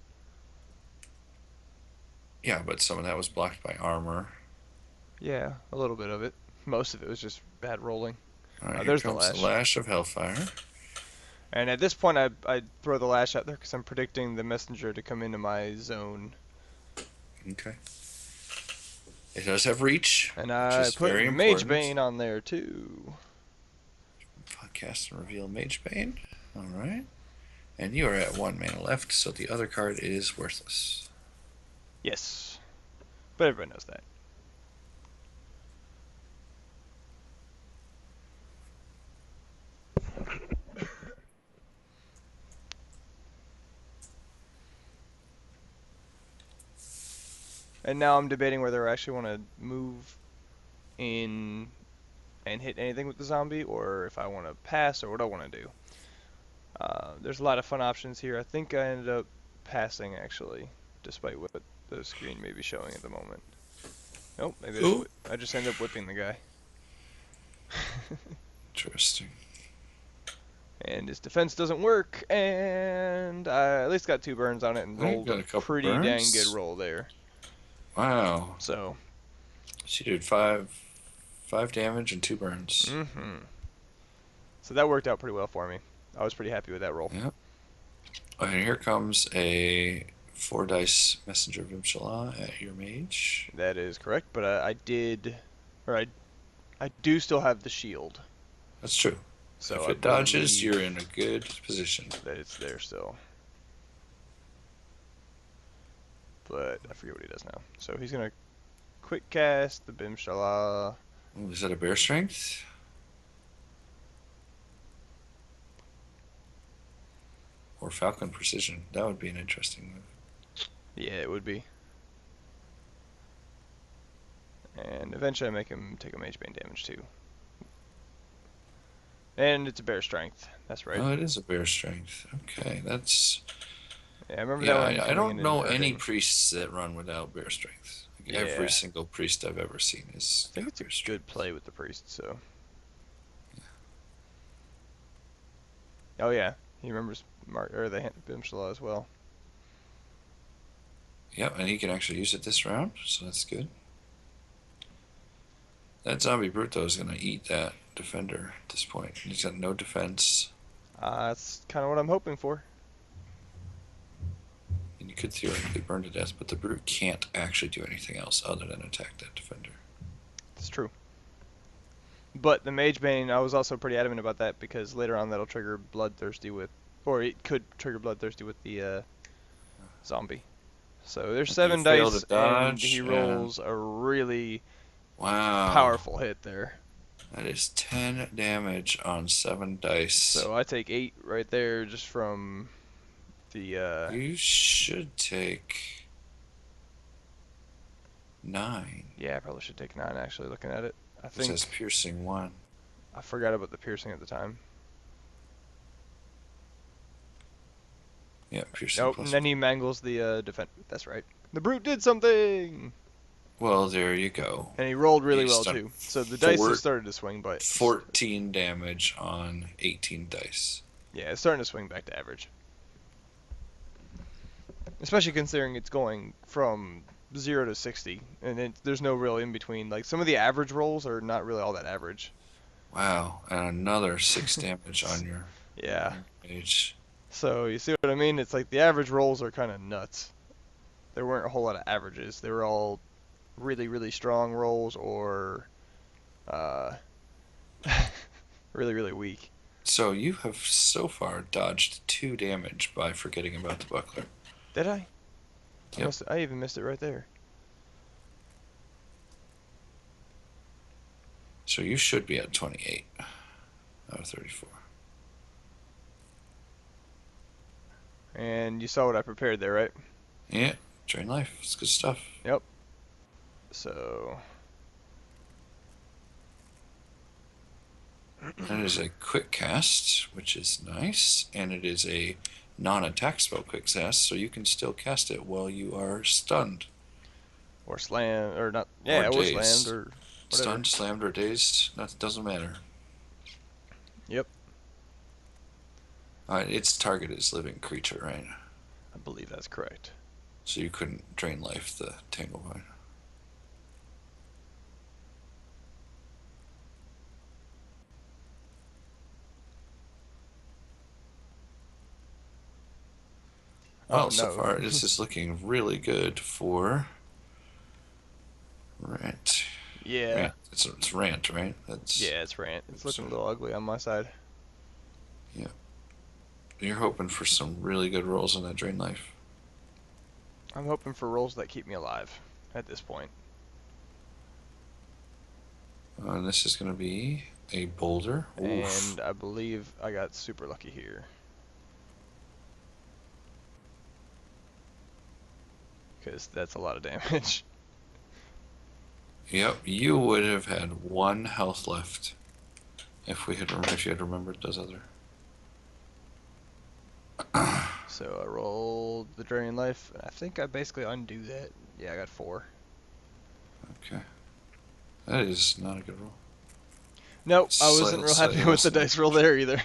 Yeah, but some of that was blocked by armor. Yeah, a little bit of it. Most of it was just bad rolling. All right, here There's the comes the lash. Lash of Hellfire. And at this point, I'd throw the lash out there because I'm predicting the messenger to come into my zone. Okay. It does have reach, And which I is put very Mage important. Bane on there too. Podcast and reveal Mage Bane. All right. And you are at 1 mana left, so the other card is worthless. Yes. But everyone knows that. And now I'm debating whether I actually want to move in and hit anything with the zombie, or if I want to pass, or what I want to do. There's a lot of fun options here. I think I ended up passing, actually, despite what the screen may be showing at the moment. Nope, maybe Ooh. I just ended up whipping the guy. Interesting. And his defense doesn't work, and I at least got 2 burns on it and I rolled got a a couple pretty dang good burns. roll there. Wow. So, She did five damage and 2 burns. so that worked out pretty well for me. I was pretty happy with that roll. Yep. And here comes a 4 dice Messenger of Imshallah at your mage. That is correct, but I do still have the shield, That's true. so If I it dodges, believe you're in a good position. that it's there still. But I forget what he does now. So he's gonna quick cast the Bimshala. Ooh, is that a bear strength? Or Falcon Precision? That would be an interesting move. Yeah, it would be. And eventually I make him take a Mage Bane damage too. And it's a bear strength. That's right. Oh, it is a bear strength. Okay, that's... Yeah, I remember Yeah, that one I coming don't in know and any hurting. priests that run without bear strength. Like, Yeah. every single priest I've ever seen I is think got it's a bear good strength. play with the priest, so. Oh yeah, he remembers the Bimshala as well. Yep, and he can actually use it this round, so that's good. That zombie Bruto is going to eat that defender at this point. He's got no defense, That's kind of what I'm hoping for. and you could theoretically burn to death, but the Brute can't actually do anything else other than attack that defender. It's true. But the Mage Bane, I was also pretty adamant about that because later on that'll trigger Bloodthirsty with, or it could trigger Bloodthirsty with the zombie. So there's You 7 fail to dice, and dodge, he and rolls a really wow, powerful hit there. that is 10 damage on 7 dice. So I take 8 right there just from the. You should take 9. Yeah, I probably should take 9 actually. Looking at it, I It think says piercing 1. I forgot about the piercing at the time. Yeah, piercing Nope, plus and then he mangles the defense. That's right. The Brute did something! Well, there you go. And he rolled really He's well done too. So the dice four- have started to swing, but 14 damage on 18 dice. yeah, it's starting to swing back to average. Especially considering it's going from 0 to 60, and there's no real in between. Like some of the average rolls are not really all that average. Wow, and another 6 damage on your Yeah. mage. So you see what I mean? It's like the average rolls are kind of nuts. There weren't a whole lot of averages. They were all really, really strong rolls or uh, really, really weak. So you have so far dodged 2 damage by forgetting about the buckler. Did I? Yep. I even missed it right there. So you should be at 28 out of 34. And you saw what I prepared there, right? Yeah, drain life. It's good stuff. Yep. So And it is a quick cast, which is nice, and it is a non-attack spell quick cast, so you can still cast it while you are stunned. or slam or not? Yeah, or dazed. slammed or whatever. Stunned, slammed, or dazed, that doesn't matter. Yep. Its target is living creature, right? I believe that's correct. So you couldn't drain life the Tanglevine. Well, Oh so no. far this is looking really good for Rant. Yeah. Rant. It's Rant, right? That's Yeah, it's Rant. It's looking a little ugly on my side. Yeah. You're hoping for some really good rolls on that drain life. I'm hoping for rolls that keep me alive at this point. And this is going to be a boulder. Oof. And I believe I got super lucky here. Because that's a lot of damage. Yep, you would have had 1 health left if you had remembered those other. So I rolled the drain life, and I think I basically undo that. Yeah, I got 4. Okay. That is not a good roll. Nope, I wasn't real happy with the dice roll there either.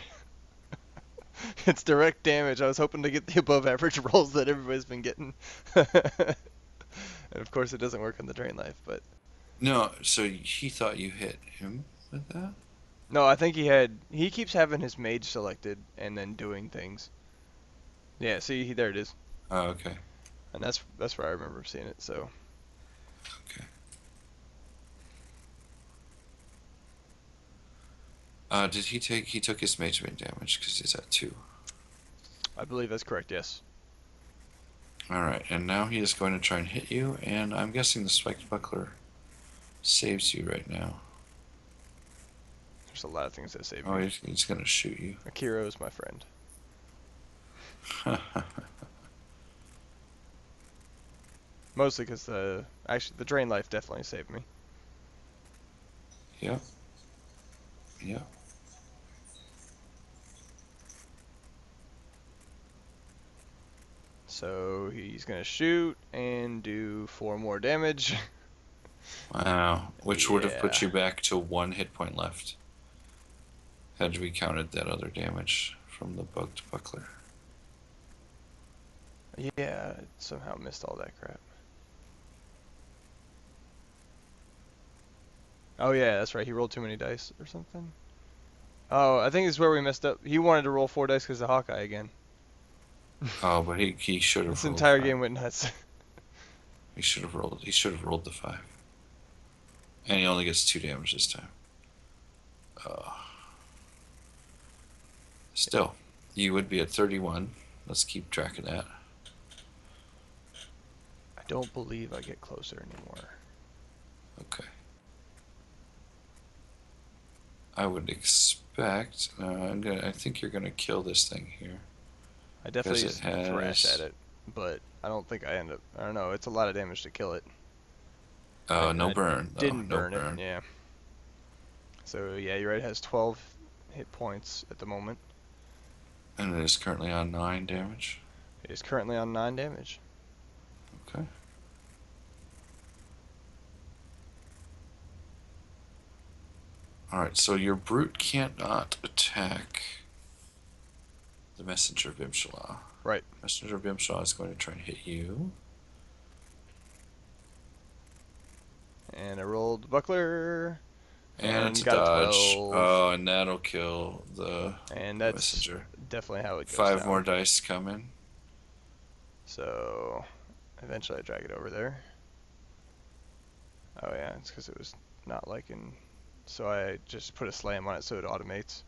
It's direct damage. I was hoping to get the above average rolls that everybody's been getting. And of course, it doesn't work on the drain life, but No, so he thought you hit him with that? no, I think he keeps having his mage selected and then doing things. Yeah, see, there it is. Oh, okay. And that's where I remember seeing it. So Okay. Did he take? He took his mage main damage because he's at 2. I believe that's correct. Yes. All right, and now he is going to try and hit you, and I'm guessing the spiked buckler saves you right now. There's a lot of things that save Oh, me. he's going to shoot you. Akira is my friend. Mostly because actually the drain life definitely saved me. Yep. Yep. So he's gonna shoot and do 4 more damage. Wow. Which would have put Yeah. you back to 1 hit point left. Had we counted that other damage from the bugged buckler. Yeah, I somehow missed all that crap. Oh yeah, that's right. He rolled too many dice or something. Oh, I think this is where we messed up. He wanted to roll 4 dice because of Hawkeye again. Oh, but he should have This rolled entire 5. game went nuts. He should have rolled. He should have rolled the 5. And he only gets 2 damage this time. Still, you would be at 31. Let's keep track of that. I don't believe I get closer anymore. Okay. I would expect. I think you're gonna kill this thing here. I definitely Because just it thrash has- at it, but I don't think I end up. I don't know. It's a lot of damage to kill it. No I burn. Though. didn't No burn it. burn. Yeah. So yeah, you're right. It has 12 hit points at the moment. And it is currently on 9 damage. It is currently on 9 damage. Okay. Alright, so your brute cannot attack the messenger of Bimshala. Right. Messenger of Bimshala is going to try and hit you. And I rolled buckler. And it's a got dodge. 12. Oh, and that'll kill the And that's messenger. definitely how it goes 5 down. more dice come in. So eventually I drag it over there. Oh yeah, it's because it was not liking. So I just put a slam on it so it automates.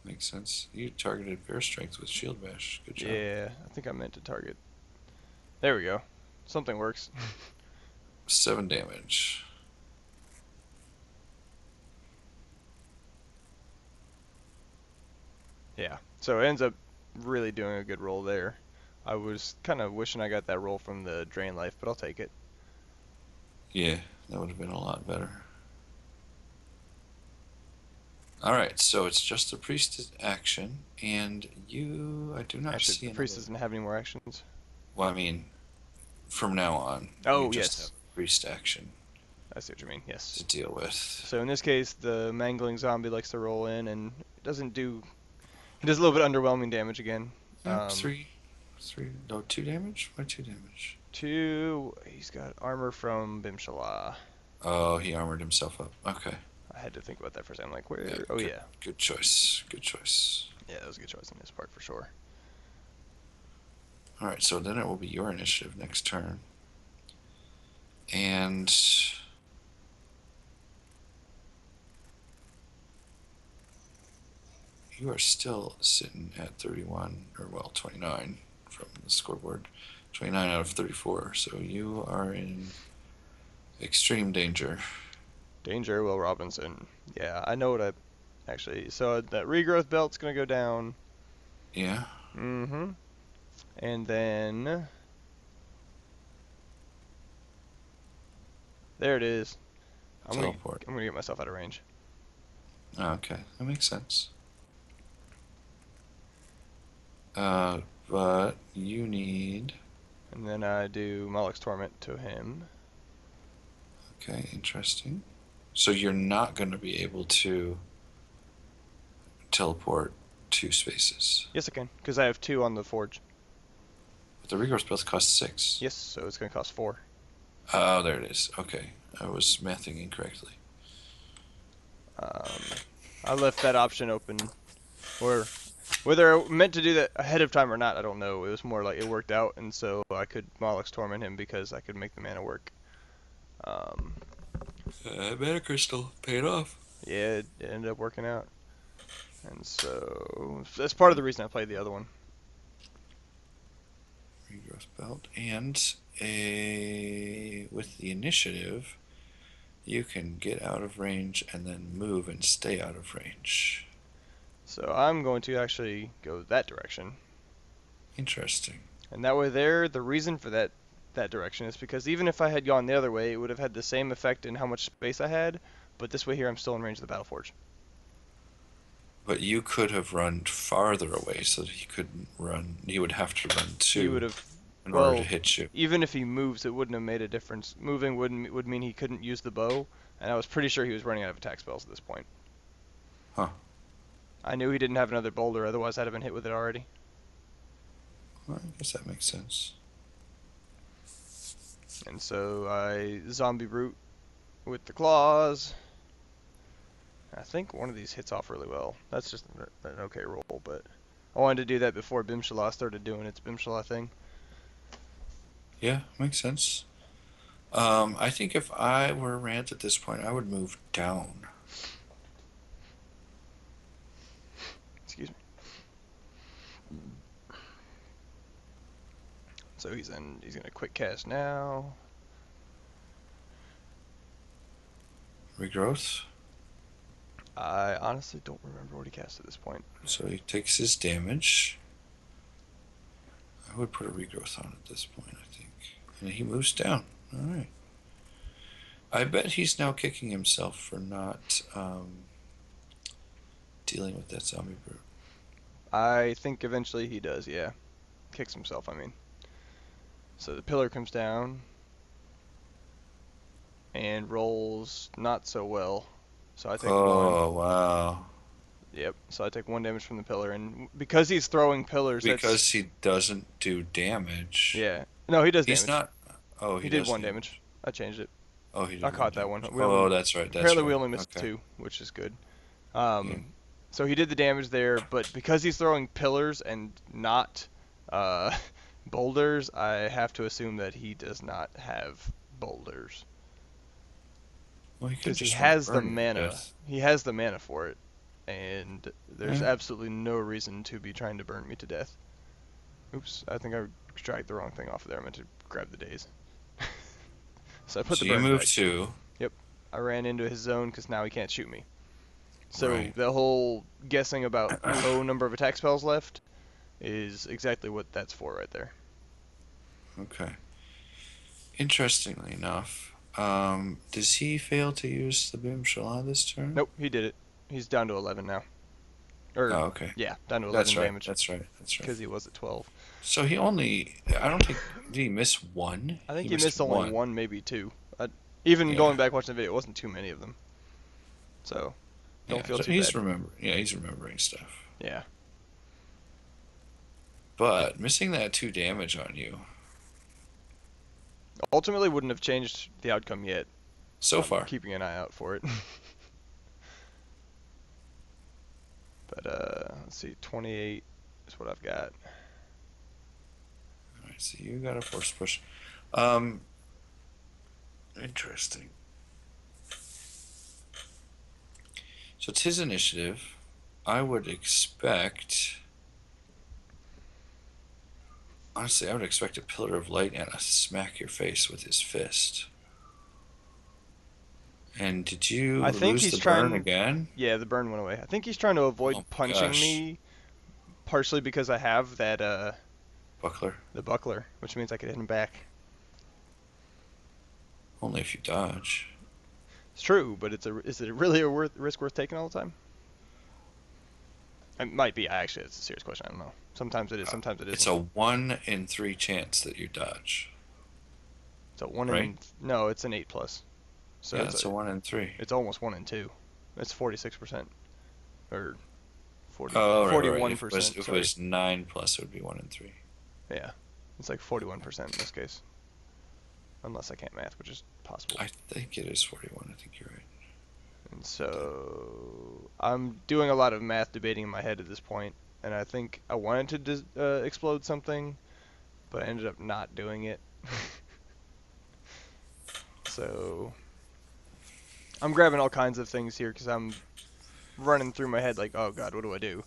Makes sense. You targeted bear strength with shield bash. Good job. Yeah, I think I meant to target. There we go. Something works. 7 damage. Yeah. So it ends up really doing a good roll there. I was kind of wishing I got that roll from the drain life, but I'll take it. Yeah, that would have been a lot better. Alright, so it's just the priest's action, and you... I do not Actually, see the priest another... doesn't have any more actions. Well, I mean, from now on, Oh, you just yes. have priest action I see what you mean. Yes. to deal with. So in this case, the mangling zombie likes to roll in, and it doesn't do. He does a little bit underwhelming damage again. Three, no, 2 damage? Why 2 damage? 2. He's got armor from Bimshala. Oh, he armored himself up. Okay. I had to think about that for a second. I'm like, where? Yeah, Oh good, yeah. Good choice. Good choice. Yeah, that was a good choice on his part for sure. Alright, so then it will be your initiative next turn. And... you are still sitting at 31, or well, 29 from the scoreboard. 29 out of 34, so you are in extreme danger. Danger, Will Robinson. Yeah, I know what I. Actually, so that regrowth belt's gonna go down. Yeah? Mm-hmm. And then. There it is. Teleport. I'm gonna get myself out of range. Okay, that makes sense. But you need... And then I do Moloch's Torment to him. Okay, interesting. So you're not going to be able to teleport two spaces. Yes, I can, because I have 2 on the forge. But the regrowth spells cost 6. Yes, so it's going to cost 4. Oh, there it is. Okay. I was mathing incorrectly. Um, I left that option open, or whether I meant to do that ahead of time or not, I don't know. It was more like it worked out, and so I could Moloch's Torment him because I could make the mana work. Um, Mana Crystal paid off. yeah, it ended up working out, and so that's part of the reason I played the other one. Regrowth belt. And with the initiative, you can get out of range and then move and stay out of range. So I'm going to actually go that direction. Interesting. And that way there, the reason for that direction is because even if I had gone the other way, it would have had the same effect in how much space I had, but this way here I'm still in range of the Battleforge. But you could have run farther away so that he couldn't run. He would have to run He would two have, in order to well, hit you. even if he moves, it wouldn't have made a difference. Moving would mean he couldn't use the bow, and I was pretty sure he was running out of attack spells at this point. Huh. I knew he didn't have another boulder, otherwise I'd have been hit with it already. Well, I guess that makes sense. And so I zombie brute with the claws. I think one of these hits off really well. That's just an okay roll, but I wanted to do that before Bimshala started doing its Bimshala thing. Yeah, makes sense. I think if I were Rant at this point, I would move down. Excuse me. So he's gonna quick cast now. Regrowth. I honestly don't remember what he cast at this point. So he takes his damage. I would put a regrowth on at this point, I think. And he moves down. Alright. I bet he's now kicking himself for not dealing with that zombie brute. I think eventually he does, yeah. Kicks himself, I mean. So the pillar comes down and rolls not so well. So I take 1. Oh, wow. Yep. So I take 1 damage from the pillar, and because he's throwing pillars, Because he doesn't do damage. yeah. No, he does He's damage. not. Oh, He he did does 1 damage. I changed it. Oh, he did. I caught that one. Oh, that's right. That's Apparently right. we only missed Okay. 2, which is good. Yeah. So he did the damage there, but because he's throwing pillars and not boulders, I have to assume that he does not have boulders. Well, he could Because he just has the burn you to mana. death. He has the mana for it. And there's Yeah. absolutely no reason to be trying to burn me to death. Oops, I think I dragged the wrong thing off of there. I meant to grab the daze. So I put So the you burn move back. 2. Yep, I ran into his zone because now he can't shoot me. So Right. the whole guessing about low number of attack spells left is exactly what that's for right there. Okay. Interestingly enough, does he fail to use the Boom Shala this turn? Nope, he did it. He's down to 11 now. Or, Oh, okay. yeah, down to 11 That's right. damage. That's right. That's right. Because he was at 12. So he only. I don't think. Did he miss 1? I think he missed only 1, maybe 2. Even Yeah. going back watching the video, it wasn't too many of them. So, don't feel so too he's bad. he's remembering stuff. Yeah. But missing that 2 damage on you Ultimately wouldn't have changed the outcome yet. so I'm far. keeping an eye out for it. But, let's see, 28 is what I've got. All right, so you got a force push. Interesting. So it's his initiative. I would expect. Honestly, I would expect a pillar of light and a smack your face with his fist. And did you I think lose he's the burn trying. again? Yeah, the burn went away. I think he's trying to avoid Oh, punching gosh. me, partially because I have that Buckler? the buckler, which means I could hit him back. Only if you dodge. It's true, but is it really a risk worth taking all the time? It might be. Actually, it's a serious question. I don't know. Sometimes it is. Sometimes it isn't. It's a 1 in 3 chance that you dodge. It's a 1 right? in. No, it's an 8+. So Yeah, it's a 1 in 3. it's almost 1 in 2. It's 46%, or 40, Oh, right. If 41%. it Sorry. was 9 plus, it would be 1 in 3. Yeah, it's like 41% in this case, unless I can't math, which is possible. I think it is 41. I think you're right. And so I'm doing a lot of math debating in my head at this point, and I think I wanted to explode something, but I ended up not doing it. So I'm grabbing all kinds of things here because I'm running through my head like, oh god, what do I do?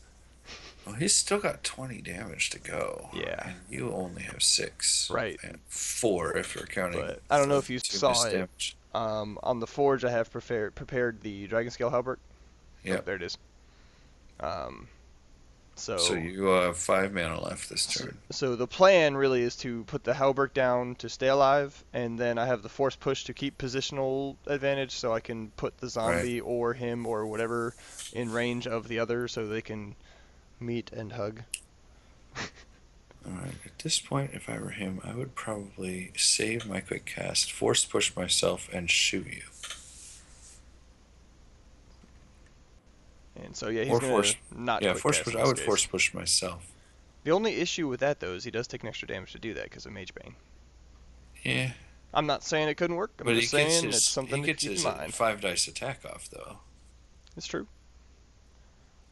Well, he's still got 20 damage to go, Yeah, and you only have 6. right. And 4 if you're counting But I don't know the if you 2 saw missed it. damage. On the forge, I have prepared the dragon scale halberd. Oh, Yep. there it is. Um, So so you have 5 mana left this So, turn. so the plan really is to put the Halberd down to stay alive, and then I have the force push to keep positional advantage, so I can put the Right. zombie or him or whatever in range of the other, so they can meet and hug. Alright, at this point, if I were him, I would probably save my quick cast, force push myself, and shoot you. And so yeah, he's Or gonna force. not Yeah, quick force cast push. in I this would case. force push myself. The only issue with that though is he does take an extra damage to do that because of Mage Bane. Yeah. I'm not saying it couldn't work. I'm But just saying it's he something to gets keep in his mind. 5 dice attack off, though. It's true.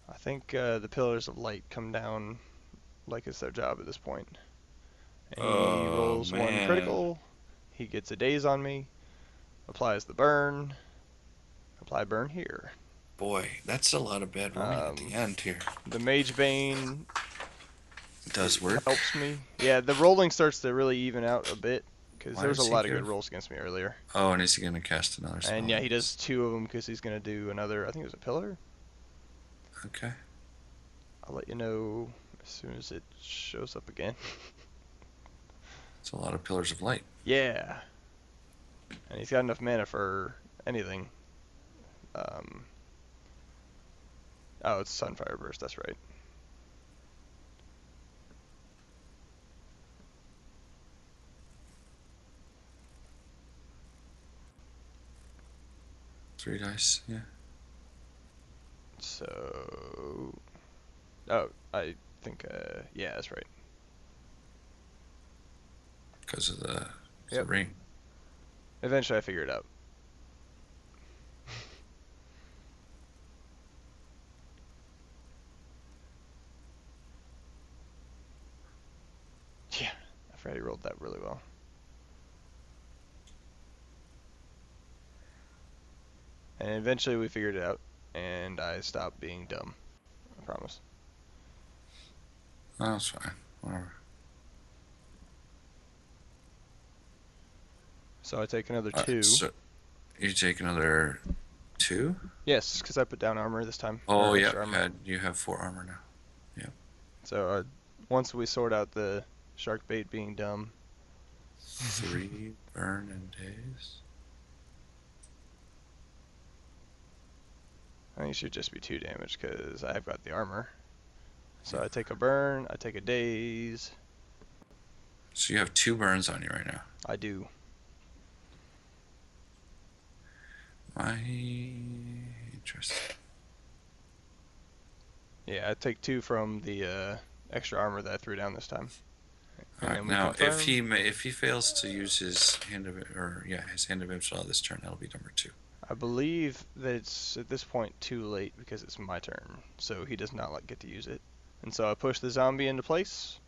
I think the Pillars of Light come down like it's their job at this point. And he Oh, rolls one man. critical. He gets a daze on me. Applies the burn. Apply burn here. Boy, that's a lot of bad rolling at the Um, end here. the Mage Bane It does work. helps me. Yeah, the rolling starts to really even out a bit because Why there was a does he lot of good give? rolls against me earlier. Oh, and is he going to cast another And spell? yeah, he does 2 of them because he's gonna do another. I think it was a pillar. Okay. I'll let you know as soon as it shows up again. It's a lot of pillars of light. Yeah, and he's got enough mana for anything. Um, oh, it's Sunfire Burst. That's right. Three dice, yeah. So, oh, I think, yeah, that's right. Because of the Yep. ring. Eventually, I figured it out. Yeah, I forgot he rolled that really well. And eventually, we figured it out, and I stopped being dumb. I promise. Oh, that's fine. Whatever. So I take another 2. So you take another 2? Yes, because I put down armor this time. Oh, Or yeah. extra armor. You have 4 armor now. Yeah. So once we sort out the Sharkbait being dumb. 3 burn and daze. I think it should just be 2 damage because I've got the armor. So I take a burn, I take a daze. So you have 2 burns on you right now. I do. Interesting. Yeah, I take 2 from the extra armor that I threw down this time. All right. Now, if he fails to use his hand of his hand of Ibsal this turn, that'll be number 2. I believe that it's at this point too late because it's my turn, so he does not get to use it. And so I push the zombie into place.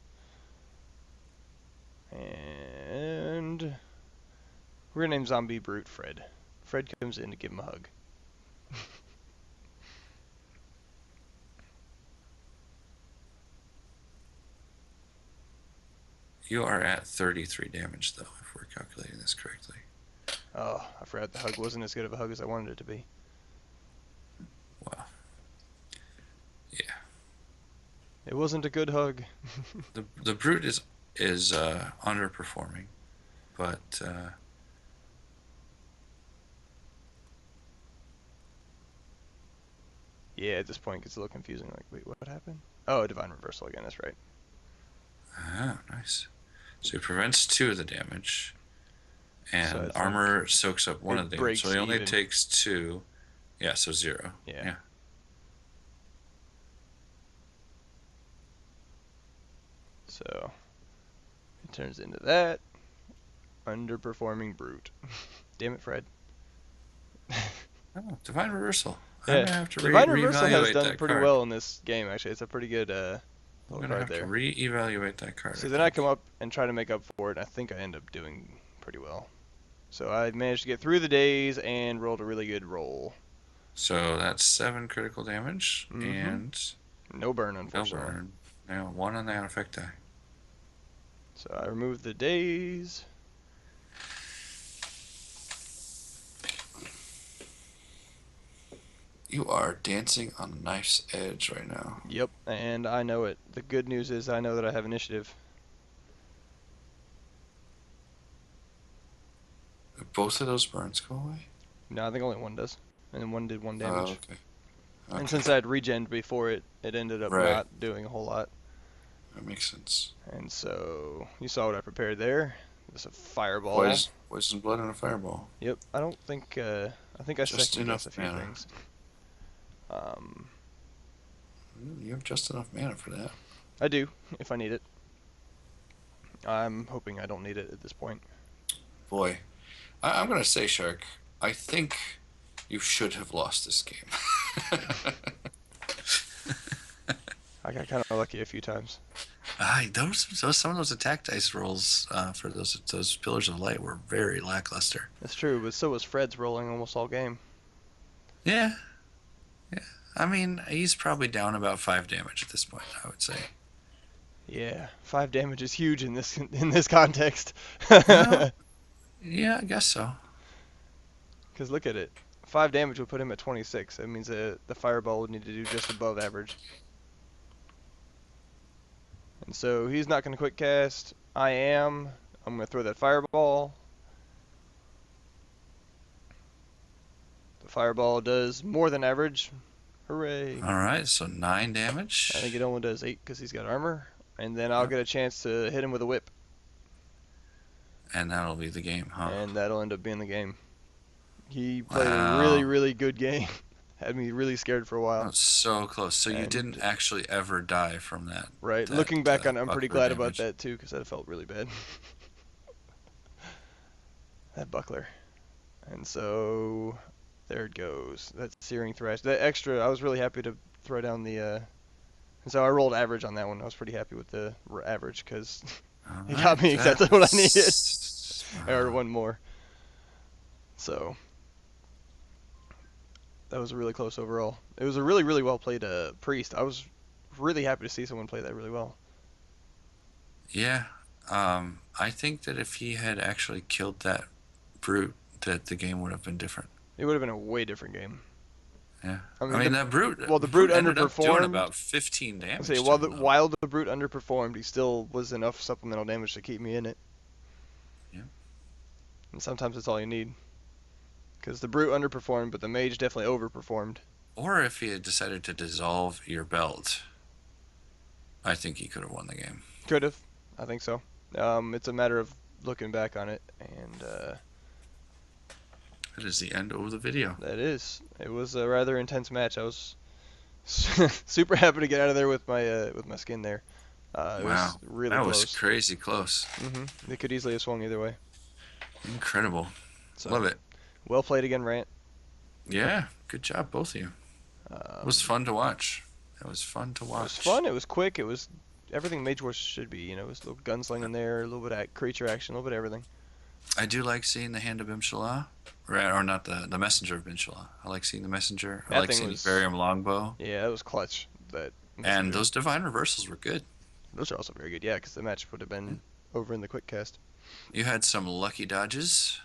And we're gonna name zombie brute Fred. Fred comes in to give him a hug. You are at 33 damage, though, if we're calculating this correctly. Oh, I forgot the hug wasn't as good of a hug as I wanted it to be. Wow. Yeah. It wasn't a good hug. The brute is underperforming, but Yeah, at this point it gets a little confusing. Like, wait, what happened? Oh, divine reversal again. That's right. nice. So he prevents 2 of the damage, So And it's like armor soaks up one of it the damage, so breaks he only even. takes 2. Yeah, so 0. Yeah. Yeah. So it turns into that underperforming brute. Damn it, Fred. Oh, Divine Reversal. I'm Yeah, gonna have to Divine Reversal has reevaluate done that pretty card. well in this game. Actually, it's a pretty good I'm little gonna card have to there. reevaluate that card, So I then I come think. up and try to make up for it. And I think I end up doing pretty well. So I managed to get through the days and rolled a really good roll. So that's 7 critical damage Mm-hmm. and No burn, no unfortunately. burn. Now 1 on the effect die. So I removed the days. You are dancing on a knife's edge right now. Yep, and I know it. The good news is I know that I have initiative. Both of those burns go away? No, I think only one does. And then one did 1 Oh, damage. okay. And Okay. since I had regen before it ended up Right. not doing a whole lot. That makes sense. And so you saw what I prepared there. It's a fireball. Poison blood and a fireball. Yep. I don't think I think I Just second guess enough a few mana. things. Um, You have just enough mana for that. I do if I need it. I'm hoping I don't need it at this point. Boy, I'm gonna say, Shark, I think you should have lost this game. I got kind of lucky a few times. Some of those attack dice rolls for those pillars of light were very lackluster. That's true, but so was Fred's rolling almost all game. Yeah, yeah. I mean, he's probably down about 5 damage at this point, I would say. Yeah, 5 damage is huge in this context. Well, yeah, I guess so. Because look at it, 5 damage would put him at 26. That means the fireball would need to do just above average. And so he's not going to quick cast. I am. I'm going to throw that fireball. The fireball does more than average. Hooray. All right, so 9 damage. I think it only does 8 because he's got armor. And then I'll Yep. get a chance to hit him with a whip. And that'll be the game, huh? And that'll end up being the game. He played a really, Wow. really good game. Had me really scared for a while. That's so close. So you And didn't actually ever die from that right, that looking back on it, I'm pretty buckler glad about damage. that too because that felt really bad. That buckler. And so there it goes. That searing thrash. That extra, I was really happy to throw down the. And so I rolled average on that one. I was pretty happy with the average because All it got right, me exactly what I needed. that's Or one more. So that was really close overall. It was a really, really well played priest. I was really happy to see someone play that really well. yeah. I think that if he had actually killed that brute, that the game would have been different. It would have been a way different game. Yeah. I I mean, mean, that the brute brute ended up doing underperformed. about 15 I say damage to him, though. while the brute underperformed, he still was enough supplemental damage to keep me in it. Yeah. And sometimes that's all you need. Because the brute underperformed, but the mage definitely overperformed. Or if he had decided to dissolve your belt, I think he could have won the game. Could have. I think so. It's a matter of looking back on it, and That is the end of the video. that is. It was a rather intense match. I was super happy to get out of there with my skin there. It Wow. was really That close. was crazy close. It could easily have swung either way. Incredible. So, Love it. well played again, Rant. Yeah, good job, both of you. It was fun to watch. It was fun to watch. It was fun. It was quick. It was everything Mage Wars should be. You know, it was a little gunslinging there, a little bit of creature action, a little bit of everything. I do like seeing the Hand of Bimshala, or not the Messenger of Bimshala. I like seeing the Messenger. I That like thing seeing was- the Barium Longbow. Yeah, that was clutch. And messenger. those Divine Reversals were good. Those are also very good. Yeah, because the match would have been over in the quick cast. You had some lucky dodges.